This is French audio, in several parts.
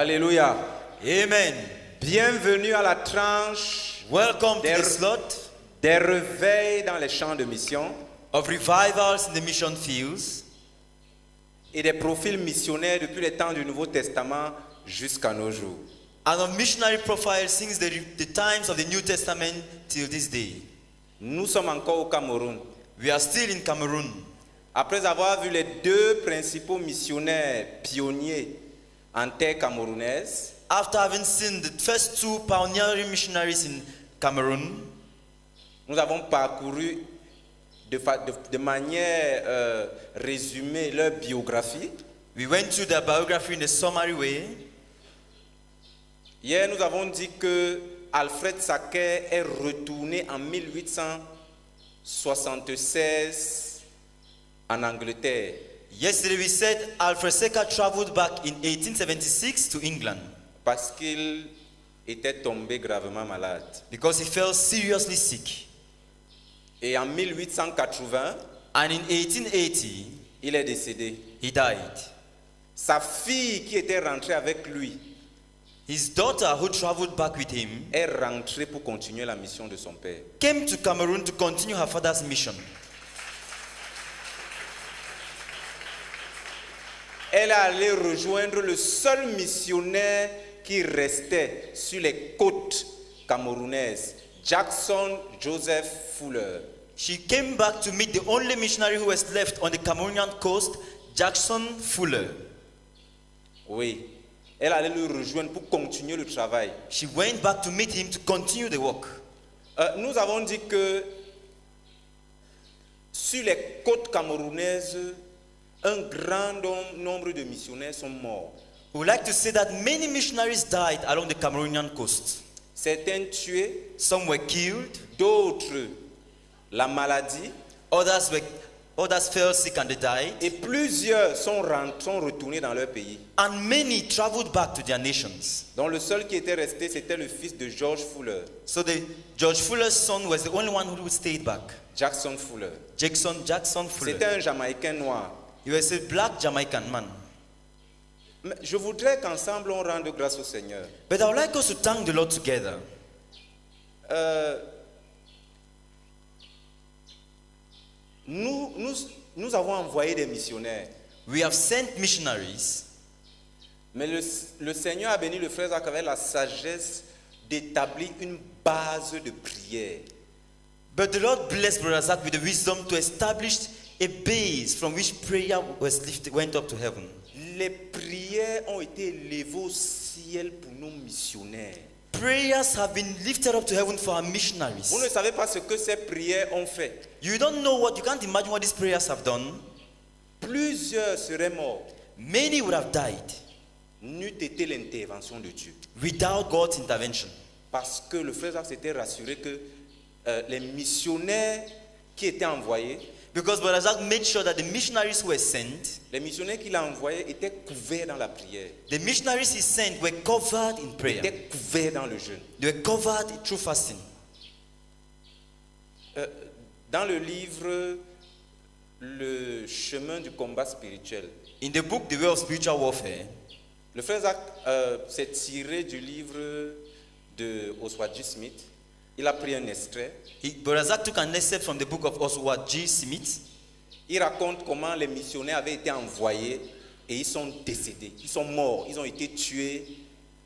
Alléluia. Amen. Bienvenue à la tranche Welcome to des, the slot des réveils dans les champs de mission of revivals in the mission fields et des profils missionnaires depuis les temps du Nouveau Testament jusqu'à nos jours. and of missionary profiles since the times of the New Testament till this day. Nous sommes encore au Cameroun. We are still in Cameroon. Après avoir vu les deux principaux missionnaires pionniers en terre camerounaise, After having seen the first two pioneering missionaries in Cameroon, nous avons parcouru de manière résumée leur biographie. we went through their biography in a summary way. Hier, nous avons dit que Alfred Sacker est retourné en 1876 en Angleterre Yesterday we said Alfred Secker traveled back in 1876 to England parce qu'il était tombé gravement malade. because he fell seriously sick. Et en 1880, And in 1880, il est décédé. he died. Sa fille qui était rentrée avec lui His daughter, who traveled back with him, est rentrée pour continuer la mission de son père. came to Cameroon to continue her father's mission. Elle est allée rejoindre le seul missionnaire qui restait sur les côtes camerounaises, Jackson Joseph Fuller. She came back to meet the only missionary who was left on the Cameroonian coast, Jackson Fuller. Oui, elle allait le rejoindre pour continuer le travail. She went back to meet him to continue the work. Nous avons dit que sur les côtes camerounaises, un grand nombre de missionnaires sont morts. We would like to say that many missionaries died along the Cameroonian coast. Certains tués, Some were killed, d'autres la maladie, others fell sick and they died, et plusieurs sont retournés dans leur pays. and many traveled back to their nations. Donc le seul qui était resté, c'était le fils de George Fuller, So George Fuller's son was the only one who stayed back. Jackson Fuller. Jackson C'était Fuller. un Jamaïcain noir. He was a black Jamaican man. Mais je voudrais qu'ensemble on rende grâce au Seigneur. But I would like us to thank the Lord together. Nous avons envoyé des missionnaires, We have sent missionaries, mais le Seigneur a béni le frère Zach avec la sagesse d'établir une base de prière. but the Lord blessed Brother Zach with the wisdom to establish a base from which prayer went up to heaven. Les prières ont été élevées au ciel pour nos missionnaires. Prayers have been lifted up to heaven for our missionaries. Vous ne savez pas ce que ces prières ont fait. You don't know you can't imagine what these prayers have done. Plusieurs seraient morts, Many would have died n'eût été l'intervention de Dieu. without God's intervention. Parce que le frère Zach s'était rassuré que les missionnaires qui étaient envoyés, Because Brother Zach made sure that the missionaries who were sent, les missionnaires qu'il a envoyés étaient couverts dans la prière, the missionaries he sent were covered in prayer. étaient couverts dans le jeûne. They were covered through fasting. Dans le livre Le chemin du combat spirituel, In the book The Way of Spiritual Warfare, le frère Zach s'est tiré du livre de Oswald G. Smith. Il a pris un extrait. Brother Zach took an excerpt from the book of Oswald G. Smith. Il raconte comment les missionnaires avaient été envoyés et ils sont décédés. Ils sont morts, ils ont été tués,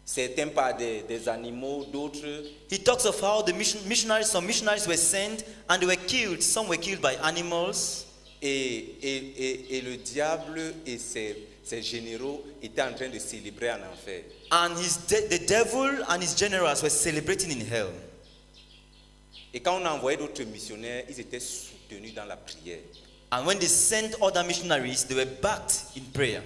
certains par des animaux, d'autres. He talks of how some missionaries were sent and they were killed. Some were killed by animals. Et le diable et ses généraux étaient en train de célébrer en enfer. And the devil and his generals were celebrating in hell. Et quand on a envoyé d'autres missionnaires, ils étaient soutenus dans la prière. And when they sent other missionaries, they were backed in prayer.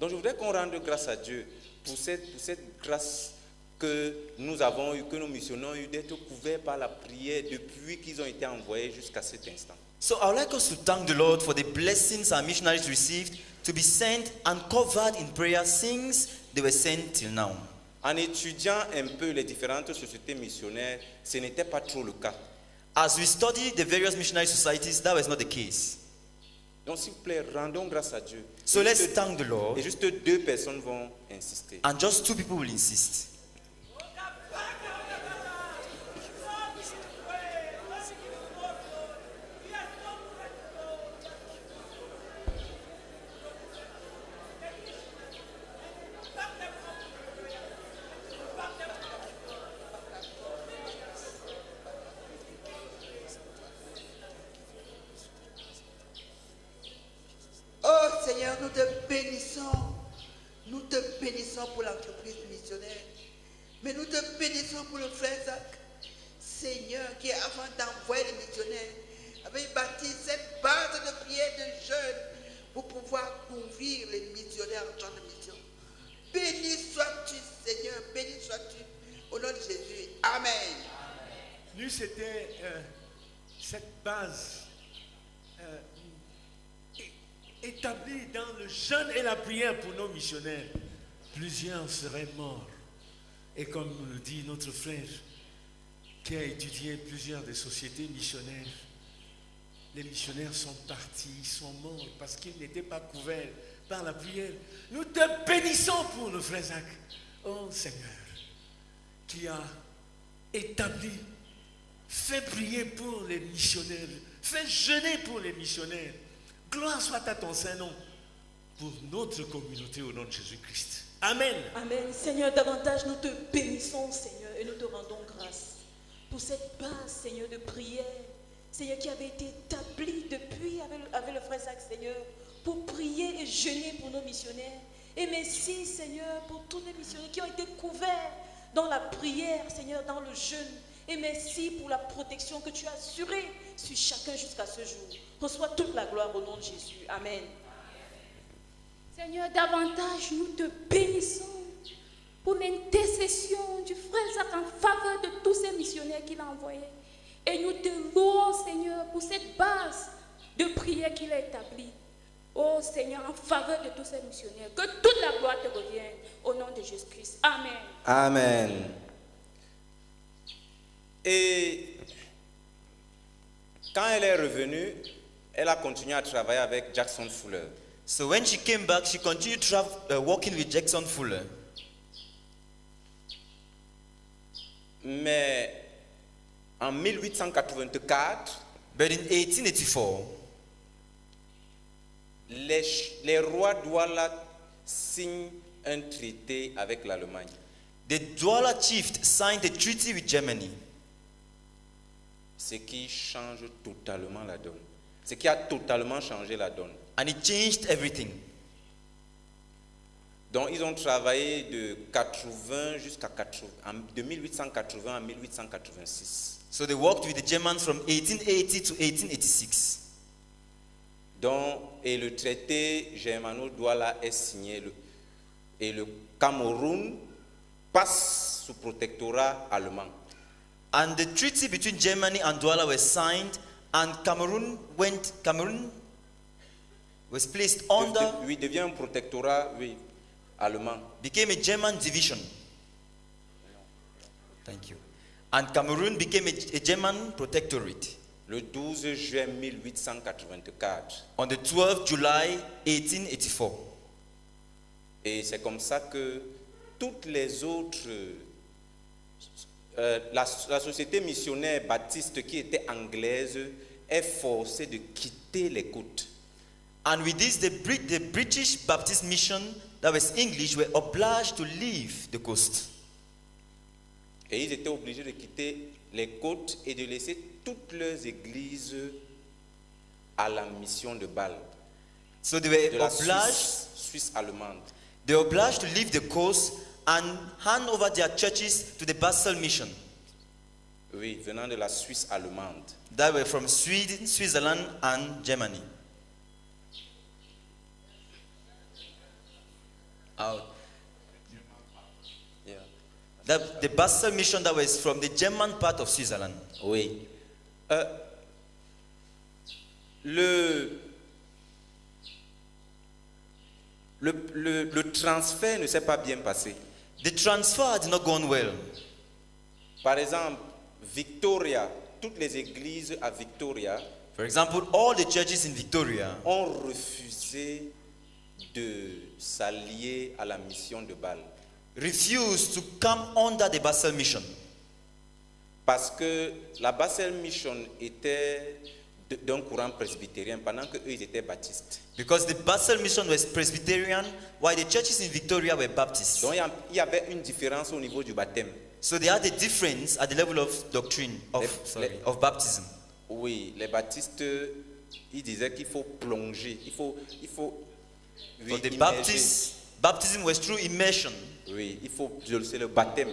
Donc je voudrais qu'on rende grâce à Dieu pour cette grâce que nous avons eue, que nos missionnaires ont eu d'être couverts par la prière depuis qu'ils ont été envoyés jusqu'à cet instant. So I would like us to thank the Lord for the blessings our missionaries received to be sent and covered in prayer since they were sent till now. En étudiant un peu les différentes sociétés missionnaires, ce n'était pas trop le cas. As we studied the various missionary societies, that was not the case. Donc s'il vous plaît, rendons grâce à Dieu. So Et let's juste- thank the Lord. Et juste 2 personnes vont insister. And just 2 people will insist. Oh Seigneur, nous te bénissons. Nous te bénissons pour l'entreprise missionnaire. Mais nous te bénissons pour le frère Zach. Seigneur, qui avant d'envoyer les missionnaires, avait bâti cette base de prière de jeunes pour pouvoir conduire les missionnaires en temps de mission. Béni sois-tu, Seigneur, béni sois-tu. Au nom de Jésus. Amen. Lui, c'était cette base établie dans le jeûne et la prière pour nos missionnaires. Plusieurs seraient morts. Et comme nous le dit notre frère, qui a étudié plusieurs des sociétés missionnaires, les missionnaires sont partis, ils sont morts parce qu'ils n'étaient pas couverts par la prière. Nous te bénissons pour le frère Zach. Oh Seigneur, qui a établi, fait prier pour les missionnaires, fait jeûner pour les missionnaires. Gloire soit à ton Saint-Nom pour notre communauté au nom de Jésus-Christ. Amen. Amen. Seigneur, davantage nous te bénissons, Seigneur, et nous te rendons grâce pour cette base, Seigneur, de prière, Seigneur, qui avait été établie depuis avec le frère Zach, Seigneur, pour prier et jeûner pour nos missionnaires. Et merci, Seigneur, pour tous les missionnaires qui ont été couverts dans la prière, Seigneur, dans le jeûne. Et merci pour la protection que tu as assurée sur chacun jusqu'à ce jour. Reçois toute la gloire au nom de Jésus. Amen. Seigneur, davantage nous te bénissons pour l'intercession du frère Zach en faveur de tous ces missionnaires qu'il a envoyés. Et nous te louons, Seigneur, pour cette base de prière qu'il a établie. Oh Seigneur, en faveur de tous ces missionnaires, que toute la gloire te revienne au nom de Jésus-Christ. Amen. Amen. Et quand elle est revenue, elle a continué à travailler avec Jackson Fuller. So when she came back, she continued working with Jackson Fuller. Mais en 1884, But in 1884, les rois Douala signent un traité avec l'Allemagne. the Douala chief signed a treaty with Germany, Ce qui change totalement la donne. Ce qui a totalement changé la donne. and it changed everything. Donc ils ont travaillé de 80 jusqu'à 80, de 1880 à 1886. So they worked with the Germans from 1880 to 1886. Donc, et le traité germano-douala est signé et le Cameroun passe sous protectorat allemand. And the treaty between Germany and Douala was signed, and Cameroon was placed under, Oui, devient un protectorat allemand. became a German division. Thank you. And Cameroon became a German protectorate Le 12 juin 1884. on the 12th July 1884. Et c'est comme ça que toutes les autres, la société missionnaire baptiste qui était anglaise est forcée de quitter les côtes. And with this, the British Baptist mission that was English were obliged to leave the coast. Et ils étaient obligés de quitter les côtes et de laisser toutes leurs églises à la mission de Bâle, So they de were la obliged, Suisse allemande. they were obliged to leave the coast and hand over their churches to the Basel mission Oui, venant de la Suisse allemande. that were from Sweden, Switzerland, and Germany. Out. Yeah. The Basel mission that was from the German part of Switzerland. Oui. Le transfert ne s'est pas bien passé. The transfer did not go on well. Par exemple, Victoria, toutes les églises à Victoria For example, all the churches in Victoria ont refusé de s'allier à la mission de Bâle. refused to come under the Basel mission Parce que la Basel Mission était d'un courant presbytérien pendant qu'eux ils étaient baptistes. because the Basel mission was Presbyterian while the churches in Victoria were Baptist. Donc il y avait une différence au niveau du baptême. So they had a difference at the level of doctrine, of baptism. Oui, les baptistes, ils disaient qu'il faut plonger, il faut For the immerger. baptism was through immersion. Oui, c'est le baptême.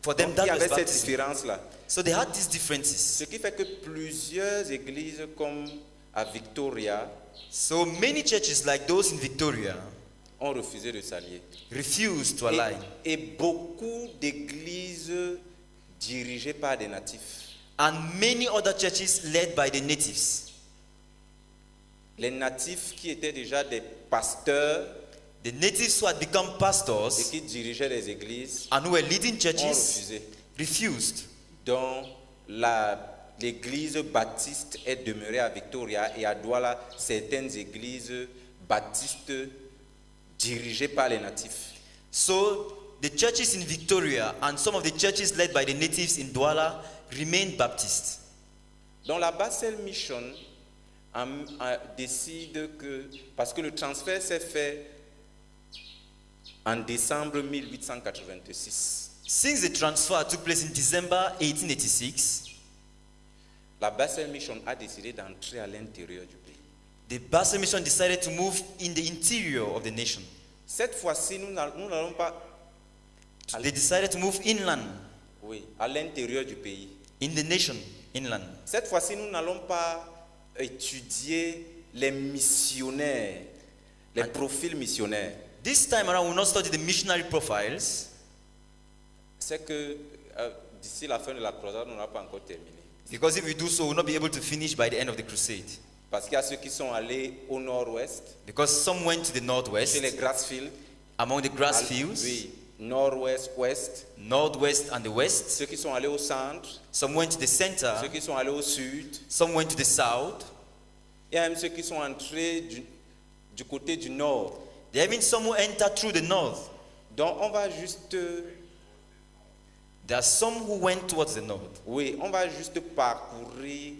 For them, Donc, that il y was avait cette baptism. différence-là. So they had these differences. Ce qui fait que plusieurs églises comme à Victoria So many churches like those in Victoria ont refusé de s'allier. refused to align. Et beaucoup d'églises dirigées par des natifs. And many other churches led by the natives. Les natifs qui étaient déjà des pasteurs The natives who had become et pastors qui dirigeaient les églises and who were leading ont churches refusé. refused. Donc l'église baptiste est demeurée à Victoria et à Douala, certaines églises baptistes dirigées par les natifs. So the churches in Victoria and some of the churches led by the natives in Douala remained Baptist. Donc la Basel Mission décide que, parce que le transfert s'est fait en décembre 1886, Since the transfer took place in December 1886, la Basel Mission a décidé d'entrer à l'intérieur du pays. the Basel mission decided to move in the interior of the nation. Cette fois-ci, nous n'allons pas, They decided to move inland, oui, à l'intérieur du pays. in the nation, inland. Cette fois-ci, nous n'allons pas étudier les missionnaires, les profils missionnaires. This time around, we will not study the missionary profiles, C'est que d'ici la fin de la croisade, on n'aura pas encore terminé. because if we do so, we will not be able to finish by the end of the crusade. Parce qu'il y a ceux qui sont allés au nord-ouest, Because some went to the chez northwest, les Grassfields, among the grass fields, oui, nord-ouest, ouest. northwest and the west. Ceux qui sont allés au centre, Some went to the center, ceux qui sont allés au sud. some went to the south. Il y a même ceux qui sont entrés du côté du nord. There have been some who entered through the north. Donc on va juste, There are some who went towards the north. oui, on va juste parcourir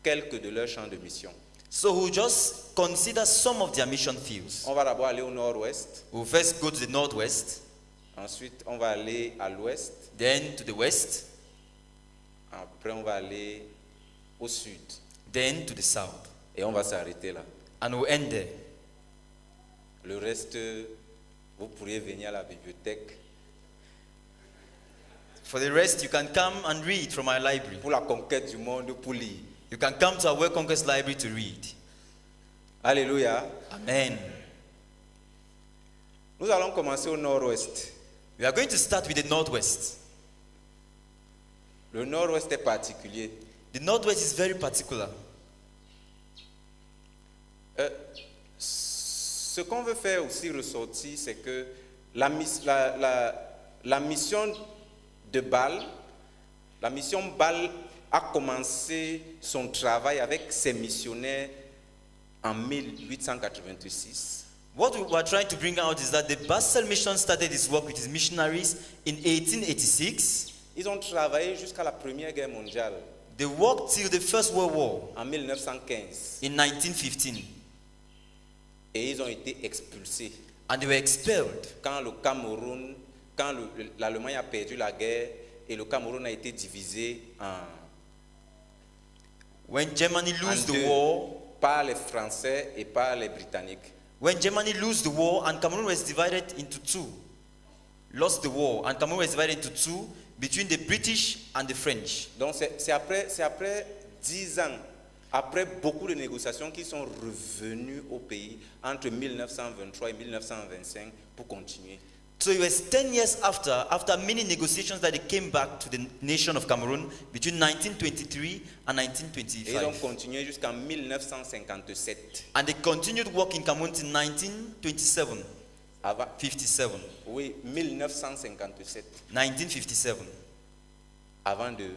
quelques de leurs champs de mission. So we'll just consider some of their mission fields. On va d'abord aller au nord-ouest, We'll first go to the northwest, ensuite on va aller à l'ouest, then to the west, après on va aller au sud then to the south. et on va s'arrêter là. And we'll end there. Le reste, vous pourriez venir à la bibliothèque For the rest, you can come and read from our library. pour la conquête du monde pour lire. You can come to our World Conquest Library to read. Alléluia. Amen. Nous allons commencer au nord-ouest. We are going to start with the northwest. Le nord-ouest est particulier. The northwest is very particular. Ce qu'on veut faire aussi ressortir, c'est que la mission de Bâle, la mission Bâle a commencé son travail avec ses missionnaires en 1886. What we are trying to bring out is that the Basel mission started its work with its missionaries in 1886. Ils ont travaillé jusqu'à la Première Guerre mondiale They worked till the First World War en 1915 in 1915, et ils ont été expulsés. and they were expelled. Quand le Cameroun, quand l'Allemagne a perdu la guerre et le Cameroun a été divisé When Germany en lost the deux war, par les Français et par les Britanniques. when Germany lost the war and Cameroon was divided into two, lost the war and Cameroon was divided into two between the British and the French. Donc c'est après 10 ans, après beaucoup de négociations qui sont revenus au pays entre 1923 et 1925 pour continuer. So it was 10 years after many negotiations, that they came back to the nation of Cameroon between 1923 and Et ils ont 1925. continué jusqu'en 1957. And they continued work in Cameroon till 1927, Avant, 57, oui, 1957, 1957, avant de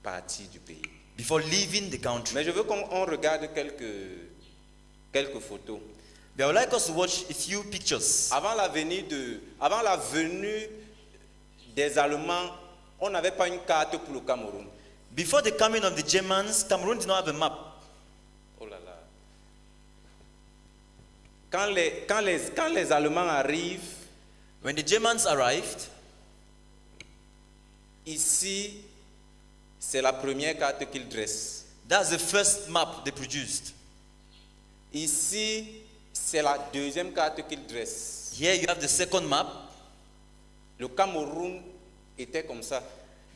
partir du pays. before leaving the country. Mais je veux qu'on regarde quelques photos. But I would like us to watch a few pictures. Avant la venue des Allemands, on n'avait pas une carte pour le Cameroun. Before the coming of the Germans, Cameroon did not have a map. Oh là là. Quand les Allemands arrivent, When the Germans arrived, ici, c'est la première carte qu'ils dressent. that's the first map they produced. Ici, c'est la deuxième carte qu'ils dressent. Here you have the second map. Le Cameroun était comme ça.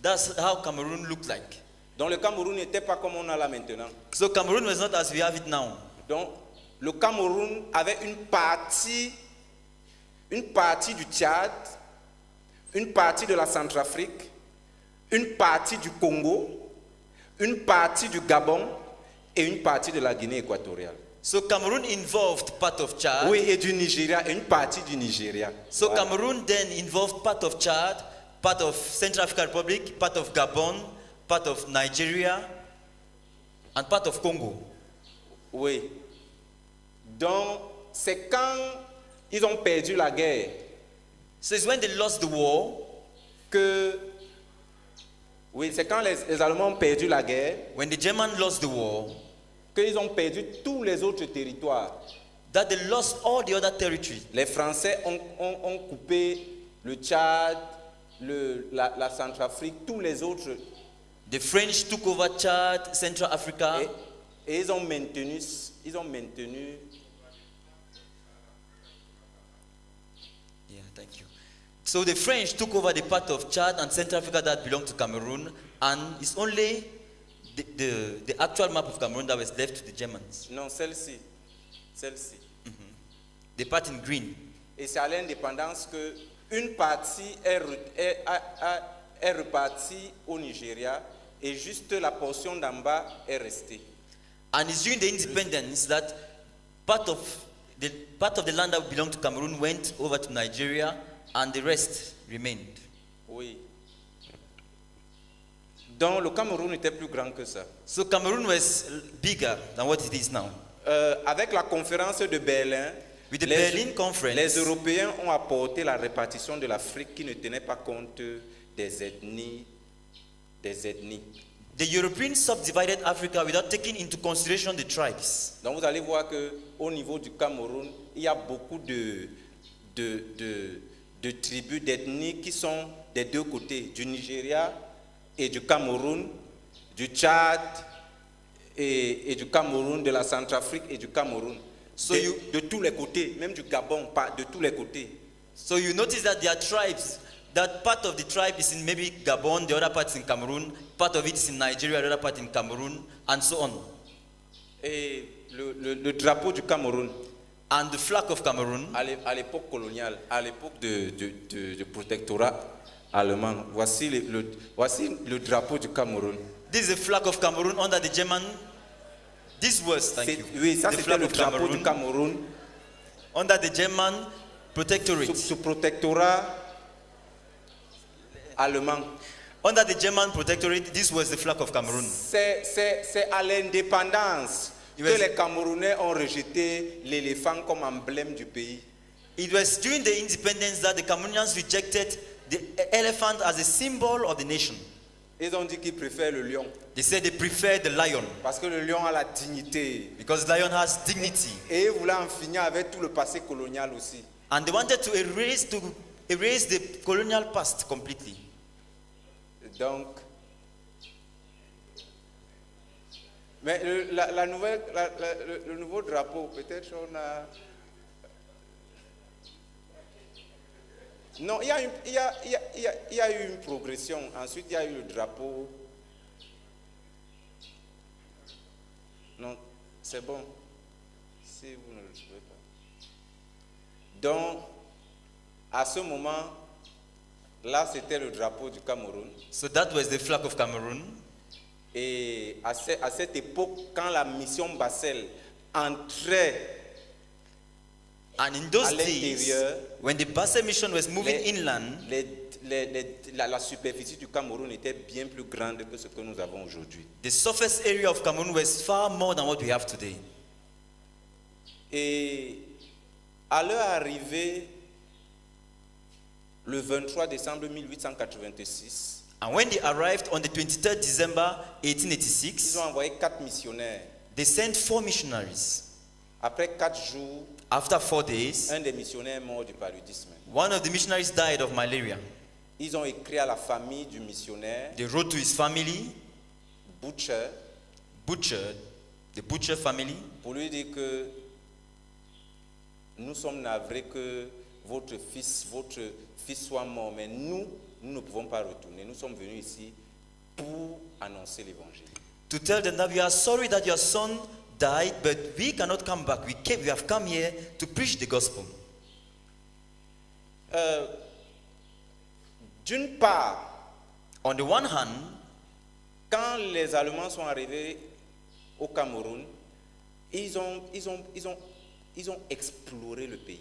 That's how Cameroon looked like. Donc le Cameroun n'était pas comme on a là maintenant. So Cameroon was not as we have it now. Donc le Cameroun avait une partie du Tchad, une partie de la Centrafrique, une partie du Congo, une partie du Gabon et une partie de la Guinée équatoriale. So Cameroon involved part of Chad. Oui, et du Nigeria, et une partie du Nigeria. So Voilà. Cameroon then involved part of Chad, part of Central African Republic, part of Gabon, part of Nigeria, and part of Congo. Oui. Donc, c'est quand ils ont perdu la guerre So it's when they lost the war, que... Oui, c'est quand les Allemands ont perdu la guerre when the Germans lost the war, qu'ils ont perdu tous les autres territoires. that they lost all the other territory. Les Français ont coupé le Tchad, la Centrafrique, tous les autres. The French took over Chad, Central Africa, Et ils ont maintenu. Yeah, thank you. So the French took over the part of Chad and Central Africa that belonged to Cameroon, and it's only the actual map of Cameroon that was left to the Germans. Non, celle-ci. The part in green. Et c'est à l'indépendance que une partie est repartie au Nigeria et juste la portion d'en bas est restée. And it's during the independence that part of the land that belonged to Cameroon went over to Nigeria, and the rest remained. Oui. Donc le Cameroun était plus grand que ça. So Cameroon was bigger than what it is now. Avec la conférence de Berlin, With the Berlin Conference, les Européens ont apporté la répartition de l'Afrique qui ne tenait pas compte des ethnies. the Europeans subdivided Africa without taking into consideration the tribes. Donc vous allez voir qu'au niveau du Cameroun, il y a beaucoup de tribus, d'ethnies qui sont des deux côtés, du Nigeria et du Cameroun, du Tchad et du Cameroun, de la Centrafrique et du Cameroun. So De tous les côtés, même du Gabon, pas de tous les côtés. So you notice that there are tribes, that part of the tribe is in maybe Gabon, the other part is in Cameroon, part of it is in Nigeria, the other part in Cameroon, and so on. Et le drapeau du Cameroun, And the flag of Cameroon, à l'époque coloniale, à l'époque du protectorat allemand, voici le drapeau du Cameroun. this is the flag of Cameroon under the German. This was, thank you, Oui, ça the c'était flag le of drapeau du Cameroon Cameroun under the German protectorate. sous protectorat allemand. Under the German protectorate, this was the flag of Cameroon. C'est à l'indépendance Il que was- les Camerounais ont rejeté l'éléphant comme emblème du pays. It was during the independence that the Cameroonians rejected the elephant as a symbol of the nation. Ils ont dit qu'ils préfèrent le lion They said they preferred the lion parce que le lion a la dignité. because lion has dignity. Et ils voulaient en finir avec tout le passé colonial aussi. And they wanted to erase the colonial past completely. Donc, mais le nouveau drapeau, peut-être on a... Non, il y a eu une progression. Ensuite, il y a eu le drapeau. Non, c'est bon. Si vous ne le trouvez pas. Donc, à ce moment, là, c'était le drapeau du Cameroun. So that was the flag of Cameroon. Et à cette époque, quand la mission Bassel entrait And in those À days, l'intérieur, when the Basel mission was moving les- inland, la superficie du Cameroun était bien plus grande que ce que nous avons aujourd'hui. the surface area of Cameroon was far more than what we have today. Et à leur arrivée, le 23 décembre 1886, And when they arrived on the 23rd December ils 1886, ont envoyé 4 missionnaires. they sent 4 missionaries. Après 4 jours, After 4 days, un des missionnaires est mort du paludisme. one of the missionaries died of malaria. Ils ont écrit à la famille du missionnaire, They wrote to his family, Butcher, the Butcher family, pour lui dire que nous sommes navrés que votre fils soit mort, mais nous ne pouvons pas retourner. Nous sommes venus ici pour annoncer l'évangile. to tell them that we are sorry that your son died, but we cannot come back. We have come here to preach the gospel. D'une part, On the one hand, quand les Allemands sont arrivés au Cameroun, ils ont exploré le pays.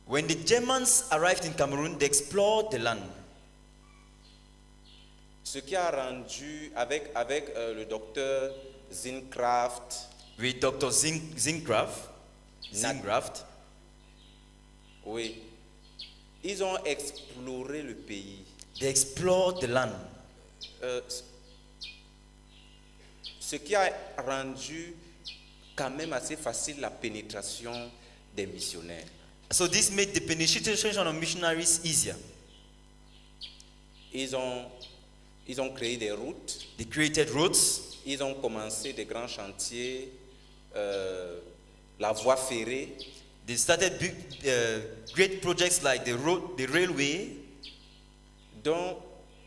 when the Germans arrived in Cameroon, they explored the land. Ce qui a rendu, avec le docteur Zinkraft, With Dr. Zingraff, oui, ils ont exploré le pays. they explored the land. Ce qui a rendu quand même assez facile la pénétration des missionnaires. So this made the penetration of missionaries easier. Ils ont créé des routes, They created roads, ils ont commencé des grands chantiers, la voie ferrée. they started big, great projects like the railway. Donc,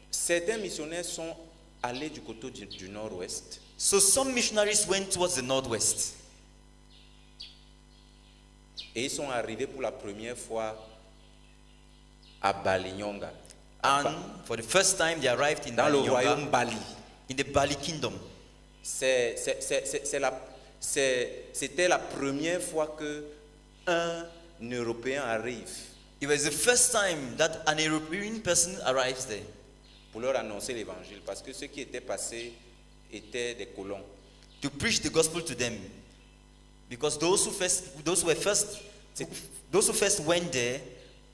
certains missionnaires sont allés du côté du nord-ouest. So some missionaries went towards the northwest. Et ils sont arrivés pour la première fois à Balinyonga, And for the first time, they arrived in dans le royaume Balinyonga, Bali. in the Bali kingdom. C'était la première fois que un Européen arrive It was the first time that an European person arrives there pour leur annoncer l'évangile, parce que ceux qui étaient passés étaient des colons. to preach the gospel to them. Because those who first went there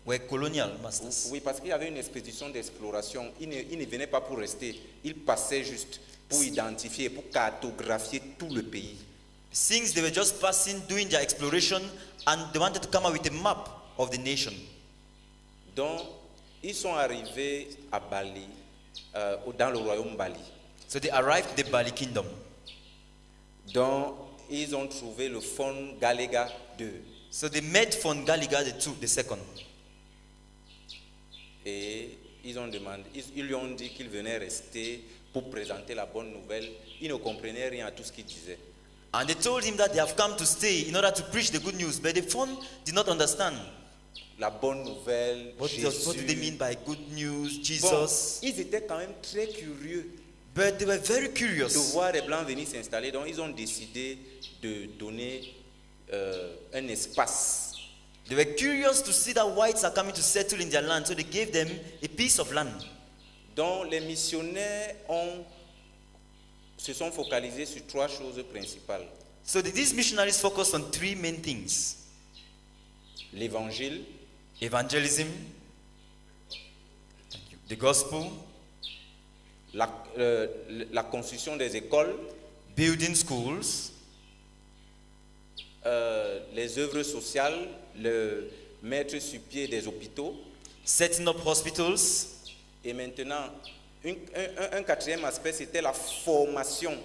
were colonial masters. Oui, parce qu'il y avait une expédition d'exploration. Ils ne venaient pas pour rester, ils passaient juste pour identifier, pour cartographier tout le pays. Since they were just passing, doing their exploration, and they wanted to come up with a map of the nation. Donc, ils sont arrivés à Bali, dans le royaume Bali. So they arrived in the Bali kingdom. Donc, ils ont trouvé le Fon Galega II. So they met Fon Galiga the second. Et ils lui ont dit qu'ils venaient rester pour présenter la bonne nouvelle. Ils ne comprenaient rien à tout ce qu'il disait. And they told him that they have come to stay in order to preach the good news. But the Fon did not understand. La bonne nouvelle, What Jésus. do they mean by good news, Bon, Jesus? ils étaient quand même très curieux But they were very de curious. voir les Blancs venir s'installer. Donc, ils ont décidé de donner un espace. They were curious to see that whites are coming to settle in their land. So they gave them a piece of land. Donc, les missionnaires se sont focalisés sur 3 choses principales. So these missionaries focused on 3 main things: L'évangile, evangelism, the gospel, la construction des écoles, building schools, les œuvres sociales, le mettre sur pied des hôpitaux. setting up hospitals. Et maintenant, un quatrième aspect, c'était la formation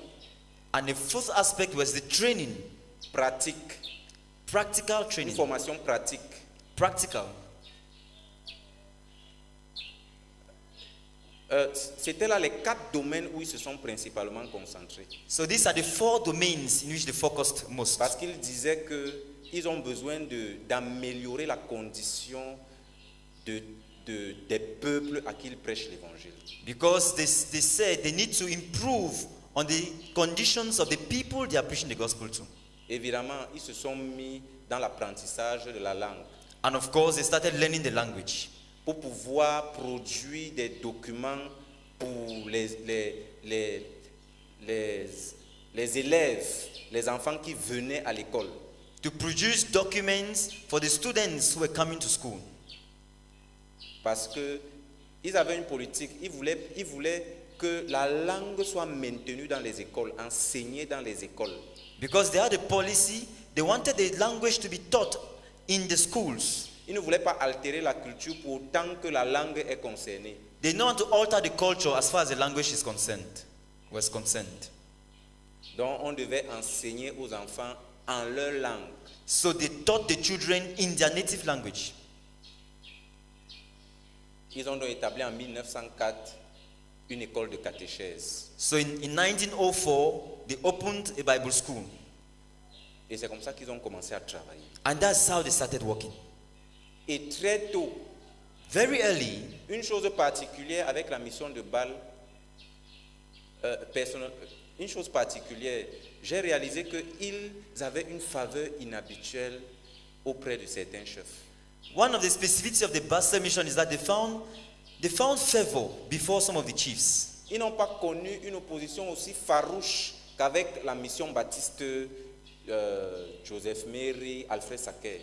And the fourth aspect was the training, pratique. practical Une training. formation pratique. Practical. C'était là les 4 domaines où ils se sont principalement concentrés. So these are the 4 domains in which they focused most. Parce qu'ils disaient qu'ils ont besoin d'améliorer la condition des peuples à qui ils prêchent l'évangile. Because they said they need to improve on the conditions of the people they are preaching the gospel to. évidemment, ils se sont mis dans l'apprentissage de la langue And of course, they started learning the language pour pouvoir produire des documents pour les élèves, les enfants qui venaient à l'école. to produce documents for the students who were coming to school. Parce qu'ils avaient une politique, ils voulaient que la langue soit maintenue dans les écoles, enseignée dans les écoles. Because they had a policy, they wanted the language to be taught in the schools. Ils ne voulaient pas altérer la culture pour autant que la langue est concernée. They don't want to alter the culture as far as the language is was concerned. Donc on devait enseigner aux enfants en leur langue. So they taught the children in their native language. Ils ont donc établi en 1904 une école de catéchèse. So in 1904, they opened a Bible school. Et c'est comme ça qu'ils ont commencé à travailler. And that's how they started working. Et très tôt, Very early, une chose particulière avec la mission de Bâle, une chose particulière, j'ai réalisé qu'ils avaient une faveur inhabituelle auprès de certains chefs. one of the specificities of the Basel mission is that they found favor before some of the chiefs. Ils n'ont pas connu une opposition aussi farouche qu'avec la mission baptiste Joseph Mary, Alfred Sacker.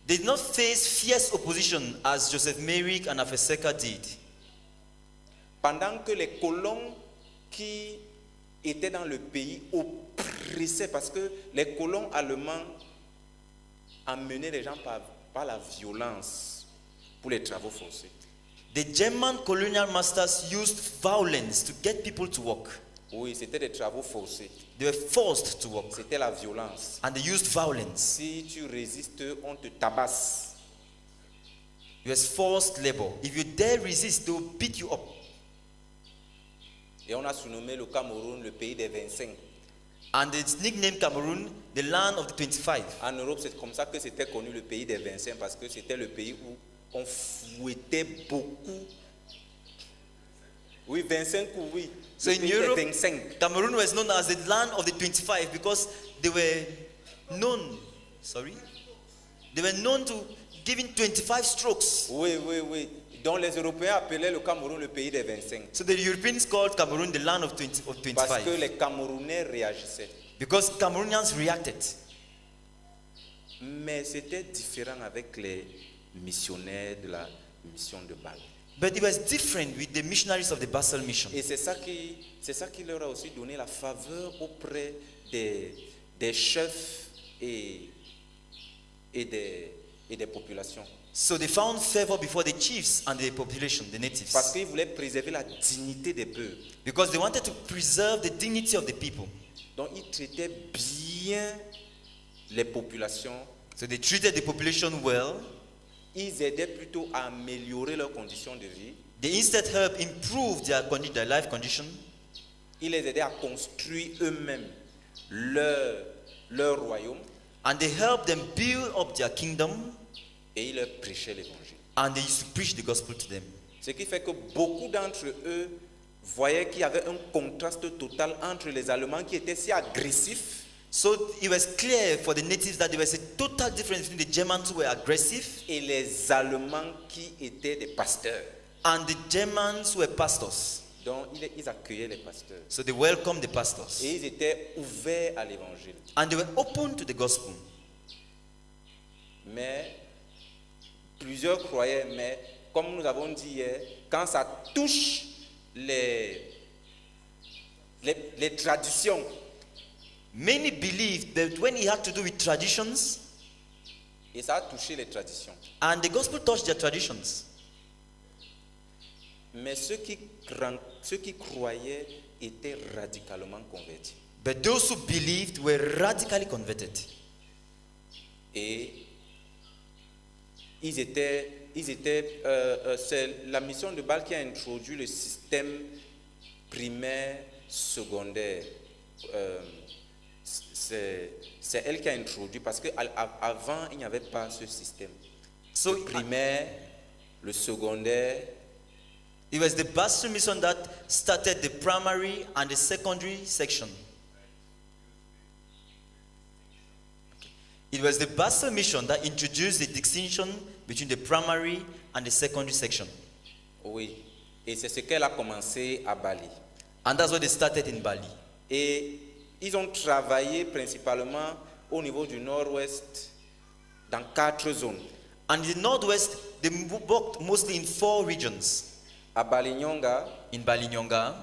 They did not face fierce opposition as Joseph Merrick and Afeseka did. Pendant que les colons qui étaient dans le pays oppressaient, parce que les colons allemands amenaient les gens par la violence pour les travaux forcés. The German colonial masters used violence to get people to work. Oui, c'était des travaux forcés. They were forced to work. C'était la violence. And they used violence. Si tu résistes, on te tabasse. It was forced labor. If you dare resist, they will beat you up. Et on a surnommé le Cameroun le pays des 25. And it's nicknamed Cameroon the land of the 25. En Europe, c'est comme ça que c'était connu le pays des 25, parce que c'était le pays où on fouettait beaucoup. Oui, 25 coups, oui. So Le in pays Europe, des 25. Cameroon was known as the land of the 25 because they were known to giving 25 strokes. Oui, oui, oui. Donc les Européens appelaient le Cameroun le pays des 25. So the Europeans called Cameroon the land of Parce que 25 les Camerounais réagissaient. because Cameroonians reacted. Mais c'était différent avec les missionnaires de la mission de Bâle. But it was different with the missionaries of the Basel mission. Et c'est ça qui leur a aussi donné la faveur auprès des chefs et des populations. So they found favor before the chiefs and the population, the natives. Parce qu'ils voulaient préserver la dignité des peuples. Because they wanted to preserve the dignity of the people. Donc ils traitaient bien les populations. So they treated the population well. Ils aidaient plutôt à améliorer leurs conditions de vie. They instead helped improve their life condition. Ils les aidaient à construire eux-mêmes leur royaume. And they helped them build up their kingdom. Et ils leur prêchaient l'évangile. And they used to preach the gospel to them. Ce qui fait que beaucoup d'entre eux voyaient qu'il y avait un contraste total entre les Allemands qui étaient si agressifs. So it was clear for the natives that there was a total difference between the Germans who were aggressive Et les Allemands qui étaient des pasteurs. and the Germans who were pastors. Donc ils accueillaient les pasteurs. So they welcomed the pastors. Et ils étaient ouverts à l'évangile. And they were open to the gospel. Mais plusieurs croyaient, mais comme nous avons dit hier, quand ça touche les traditions, Many believed that when it had to do with traditions, et ça a touché les traditions. and the gospel touched their traditions. Mais ceux qui croyaient étaient radicalement convertis. But those who believed were radically converted. Et c'est la mission de Bâle qui a introduit le système primaire secondaire. C'est elle qui a introduit, parce qu'avant il n'y avait pas ce système. So Le primaire, le secondaire, it was the Basel mission that started the primary and the secondary section. It was the Basel mission that introduced the distinction between the primary and the secondary section. Oui. Et c'est ce qu'elle a commencé à Bali. And that's what they started in Bali. Et ils ont travaillé principalement au niveau du nord-ouest dans 4 zones. And in the northwest, they worked mostly in 4 regions. À Balinyonga, In Balinyonga,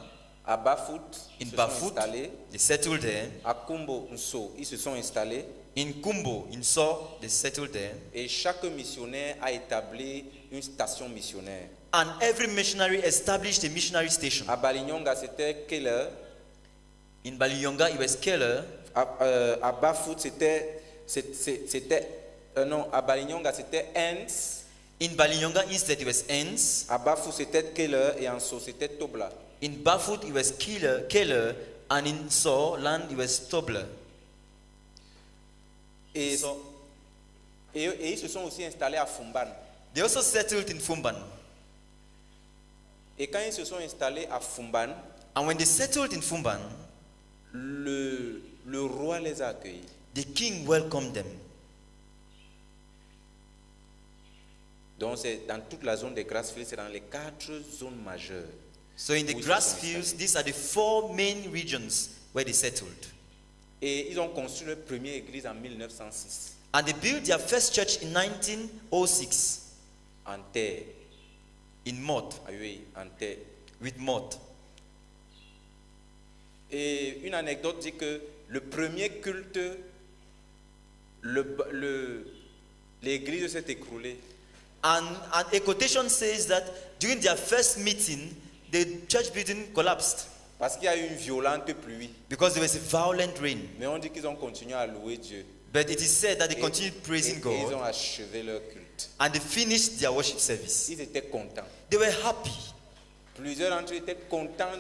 à Bafut, in ils se sont Bafut, installés. they settled there. À Kumbo, Nso, ils se sont installés. In Kumbo, in So, they settled there. Et chaque missionnaire a établi une station missionnaire. And every missionary established a missionary station. À Balinyonga, c'était Keller. In Balinyonga, it was Keller. À Bafut, non, à Balinyonga, c'était Hens. In Balinyonga, instead, it was Ens. À Bafut, c'était Keller. Et en So, c'était Tobla. In Bafut, it was Keller. And in So land, it was Tobler. Et, So, et ils se sont aussi installés à Fumban. they also settled in Fumban. Et quand ils se sont installés à Fumban, And when they settled in Fumban, le roi les a accueillis. the king welcomed them. Donc c'est dans toute la zone des Grassfields, c'est dans les 4 zones majeures. So in the Où ils se grass sont fields, installés. these are the 4 main regions where they settled. Et ils ont construit leur première église en 1906 And they built their first church in 1906 en terre. in mud, Ah oui, en terre. with mud. Et une anecdote dit que le premier culte, l'église s'est écroulée. And a quotation says that during their first meeting, the church building collapsed Parce qu'il y a eu une violente pluie. because there was a violent rain. Mais on dit qu'ils ont continué à louer Dieu. But it is said that they Et- continued praising et ils ont God achevé leur culte. and they finished their worship service. Ils étaient contents. They were happy. Plusieurs d'entre eux étaient contents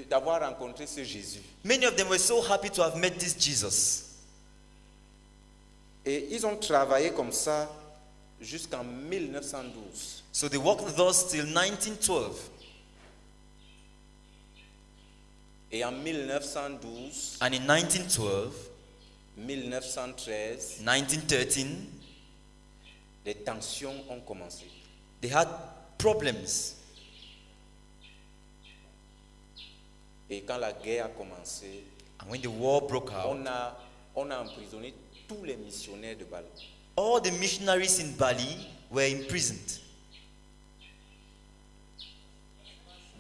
d'avoir rencontré ce Jésus. Many of them were so happy to have met this Jesus. Et ils ont travaillé comme ça jusqu'en 1912. So they worked with us till 1912. Et en 1912, And in 1912, 1913, 1913, les tensions ont commencé. they had problems. Et quand la guerre a commencé, And when the war broke out, on a emprisonné tous les missionnaires de Bâle. all the missionaries in Bali were imprisoned.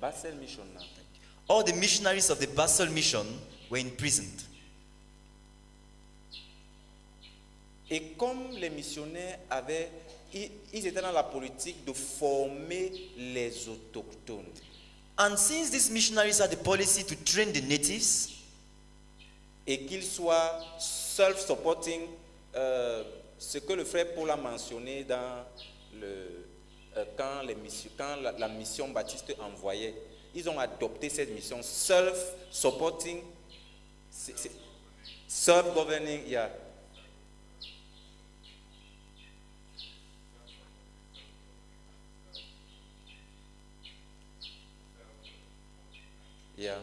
Basel Missionnaire. All the missionaries of the Basel mission were imprisoned. Et comme les missionnaires ils étaient dans la politique de former les autochtones. And since these missionaries had the policy to train the natives, Et qu'ils soient self-supporting, ce que le frère Paul a mentionné dans quand la mission baptiste envoyait, ils ont adopté cette mission self-supporting, self-governing. Yeah. Yeah.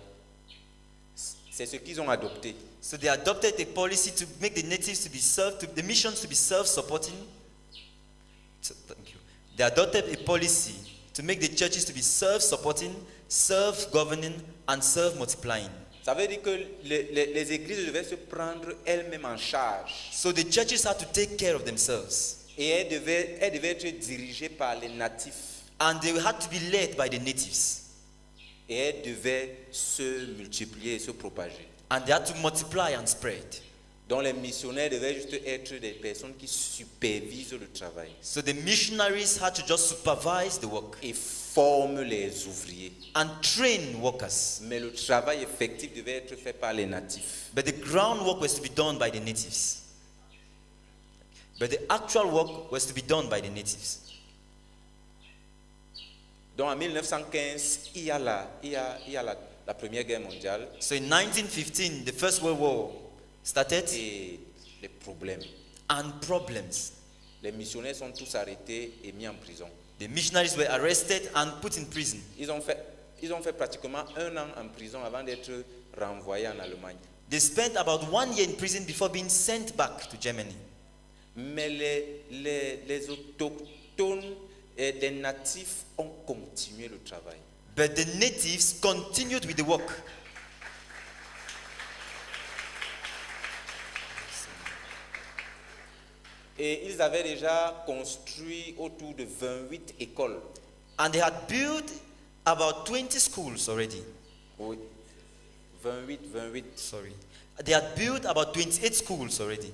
C'est ce qu'ils ont adopté. so they adopted a policy to make the natives to be the missions to be self-supporting. So, thank you. They adopted a policy to make the churches to be self-supporting, self-governing, and self-multiplying. Ça veut dire que les églises devaient se prendre elles-mêmes en charge. So the churches had to take care of themselves, Et elles devaient être dirigées par les natifs. and they had to be led by the natives, Et elles devaient se multiplier et se propager. and they had to multiply and spread. Donc les missionnaires devaient juste être des personnes qui supervisent le travail So the missionaries had to just supervise the work et forment les ouvriers. and train workers. Mais le travail effectif devait être fait par les natifs. But the groundwork was to be done by the natives. But the actual work was to be done by the natives. Donc en 1915, il y a la Première Guerre mondiale So in 1915, the First World War started, et les problèmes. and problems. Les missionnaires sont tous arrêtés et mis en prison. The missionaries were arrested and put in prison. Ils ont fait pratiquement 1 an en prison avant d'être renvoyés en Allemagne. They spent about 1 year in prison before being sent back to Germany. Mais les autochtones et les natifs ont continué le travail. But the natives continued with the work. Et ils avaient déjà construit autour de 28 écoles. And they had built about 20 schools already. Oui. 28. Sorry. They had built about 28 schools already.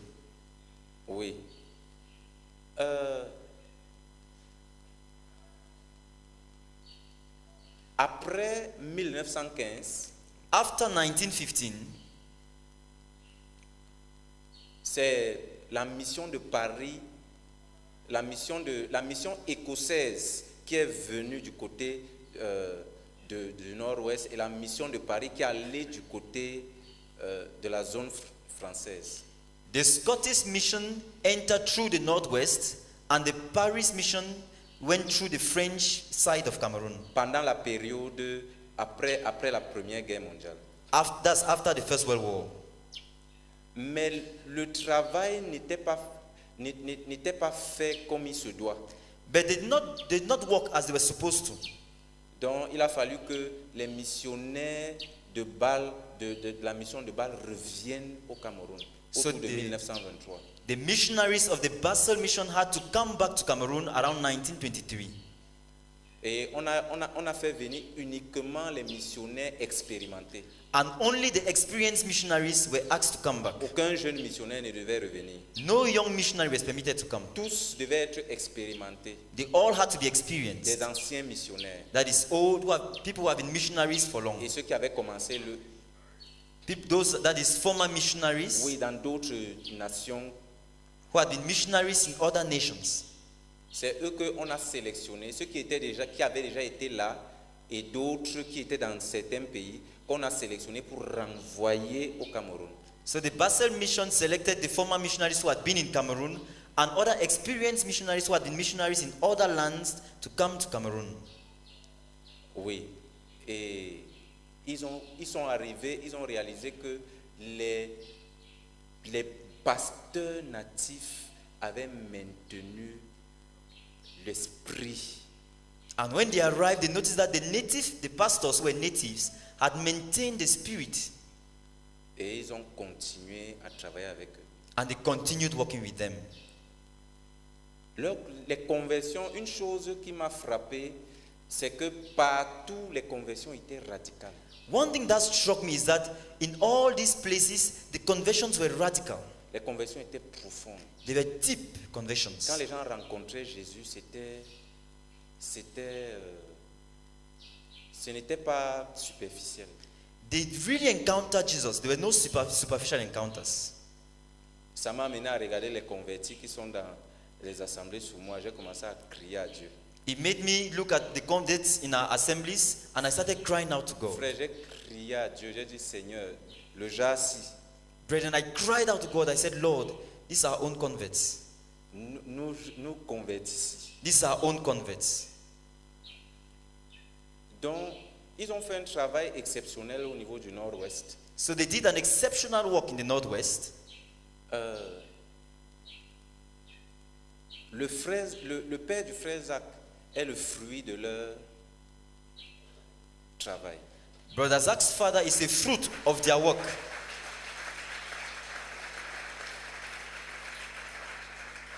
Oui. Après 1915, After 1915, c'est la mission de Paris, la mission écossaise qui est venue du côté du nord-ouest et la mission de Paris qui est allée du côté de la zone française. the Scottish mission entered through the northwest, and the Paris mission went through the French side of Cameroon. Pendant la période après la Première Guerre mondiale. That's after the First World War. Mais le travail n'était pas fait comme il se doit. But they did not work as they were supposed to. Donc il a fallu que les missionnaires de la mission de Bâle reviennent au Cameroun So autour de the- 1923. The missionaries of the Basel mission had to come back to Cameroon around 1923. Et on a fait venir uniquement les missionnaires expérimentés. And only the experienced missionaries were asked to come back. Aucun jeune missionnaire ne devait revenir. No young missionary was permitted to come. Tous devaient être expérimentés. They all had to be experienced. Des anciens missionnaires. That is, people who have been missionaries for long. Et ceux qui avaient commencé That is, former missionaries oui, dans d'autres nations, who had been missionaries in other nations. c'est eux qu'on a sélectionnés, ceux qui avaient déjà été là et d'autres qui étaient dans certains pays qu'on a sélectionnés pour renvoyer au Cameroun. So the Basel mission selected the former missionaries who had been in Cameroon and other experienced missionaries who had been missionaries in other lands to come to Cameroon. Oui. Et ils sont arrivés, ils ont réalisé que les pasteurs natifs avaient maintenu l'esprit. And when they arrived, they noticed that the pastors who were natives had maintained the spirit, Et ils ont continué à travailler avec eux. and they continued working with them. Les conversions, une chose qui m'a frappé, c'est que partout les conversions étaient radicales. One thing that struck me is that in all these places, the conversions were radical. Les conversions étaient profondes. They were deep conversions. Quand les gens rencontraient Jésus, ce n'était pas superficiel. They really encountered Jesus. There were no superficial encounters. Ça m'a amené à regarder les convertis qui sont dans les assemblées sous moi. J'ai commencé à crier à Dieu. It made me look at the converts in our assemblies, and I started crying out to God. Frère, j'ai crié à Dieu. J'ai dit, Seigneur, le jassi, Brethren, I cried out to God. I said, Lord, these are our own converts. nous convertis. These are our own converts. Donc, ils ont fait un travail exceptionnel au niveau du nord-ouest. So they did an exceptional work in the northwest. Le père du frère Zach est le fruit de leur travail. Brother Zach's father is a fruit of their work.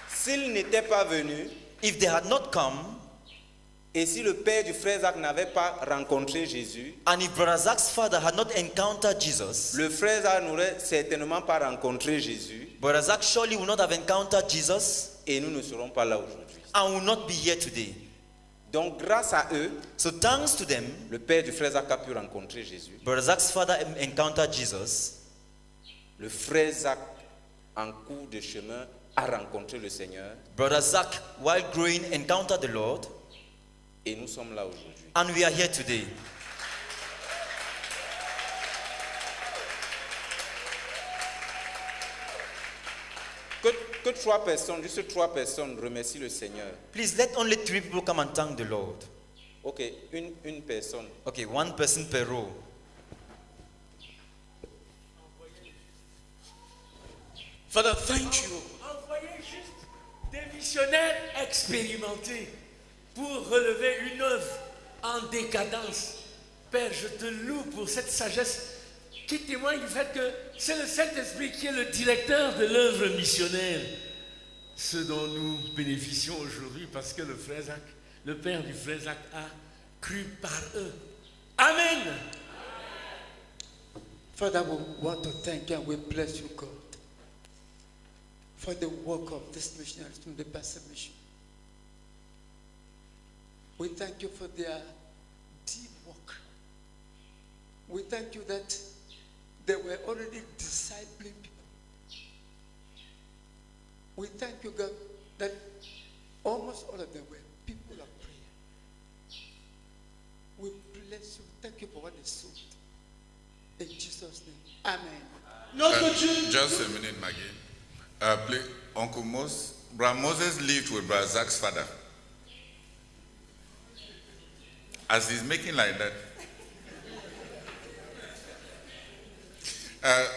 S'ils n'étaient pas venus, If they had not come, et si le père du frère Zach n'avait pas rencontré Jésus, and if Brother Zach's father had not encountered Jesus, le frère Zach n'aurait certainement pas rencontré Jésus, Brother Zach surely would not have encountered Jesus et nous ne serons pas là aujourd'hui. and will not be here today. Donc, grâce à eux, So thanks to them, le père du frère Zach a pu rencontrer Jésus. Brother Zach's father encountered Jesus. Le frère Zach, en cours de chemin, a rencontré le Seigneur Brother Zach, while growing, encountered the Lord, et nous sommes là aujourd'hui. and we are here today. Que trois personnes, juste trois personnes, remercient le Seigneur. Please let only 3 people come and thank the Lord. Ok, une personne. Okay, 1 person per row. Father, thank you. Envoyez juste des missionnaires expérimentés pour relever une œuvre en décadence. Père, je te loue pour cette sagesse qui témoigne du fait que c'est le Saint-Esprit qui est le directeur de l'œuvre missionnaire. Ce dont nous bénéficions aujourd'hui parce que le frère Zach, le père du frère Zach a cru par eux. Amen. Father, we want to thank you and we bless you, God, for the work of these missionaries from the Basel Mission. We thank you for their deep work. We thank you that they were already discipling people. We thank you, God, that almost all of them were people of prayer. We bless you. Thank you for what they sold. In Jesus' name. Amen. Just a minute, Maggie. Please, Uncle Moses, Brother Moses lived with Brother Zach's father. As he's making like that,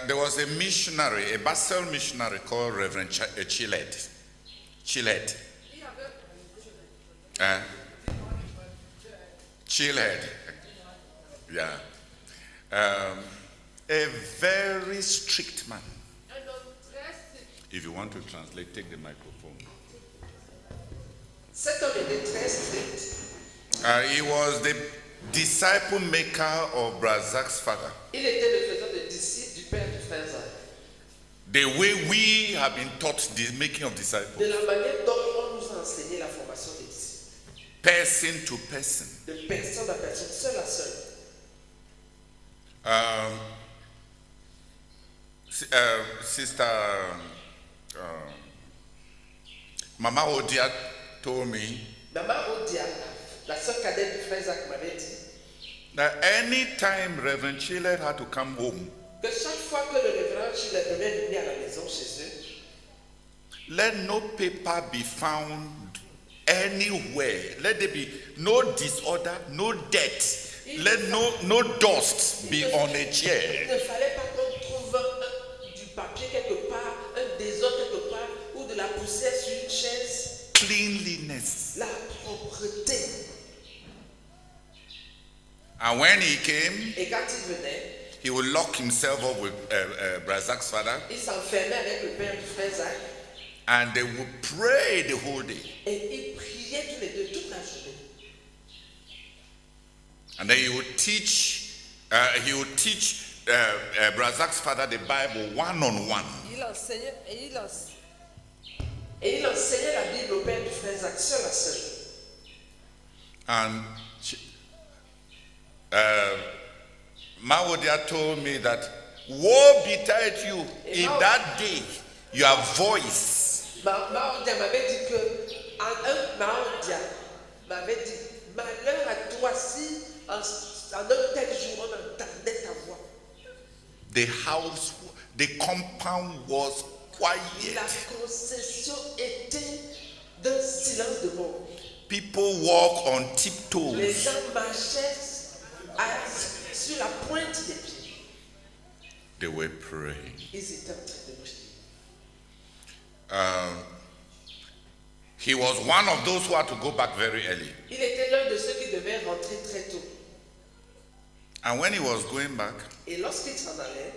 there was a missionary, a Basel missionary called Reverend Chilet. Chillhead. Yeah. A very strict man. If you want to translate, take the microphone. Cet homme était très strict. He was the disciple maker of Brother Zach's father. Il était le faiseur de disciples du père du frère Zach. The way we have been taught the making of disciples. De la manière dont on nous a enseigné la formation des disciples. Person to person. De personne à personne, seul à seul. Sister Mama Odia told me Maman Odia, la sœur cadette du frère Zach, m'avait dit that any time Reverend Chillhead had to come home, que chaque fois que le révérend Chillhead devait venir à la maison chez eux, let no paper be found anywhere. Let there be no disorder, no dirt. Let no dust be on a chair. il ne fallait pas qu'on trouve du papier quelque part, un désordre quelque part, ou de la poussière sur une chaise. Cleanliness. La propreté. And when he came, Et quand il venait, he would lock himself up with Brother Zach's father, il s'enfermait avec le père du frère Zach and they would pray the whole day. et il priait tous les deux toute la journée. And then he would teach Brother Zach's father the Bible one-on-one. Il enseignait la Bible au père du frère Zach seul à seul. And Mawodia told me that woe betide you if that day your voice Maodia m'avait dit que Maodia m'avait dit malheur à toi si en un tel jour on entendait ta voix. the compound was quiet. La concession était d'un silence de mort. People walk on Les tiptoes. gens marchaient sur la pointe des pieds. They were praying. Ils étaient en train de prier. He was one of those who had to go back very early. Il était l'un de ceux qui devaient rentrer très tôt. And when he was going back, Et lorsqu'il s'en allait,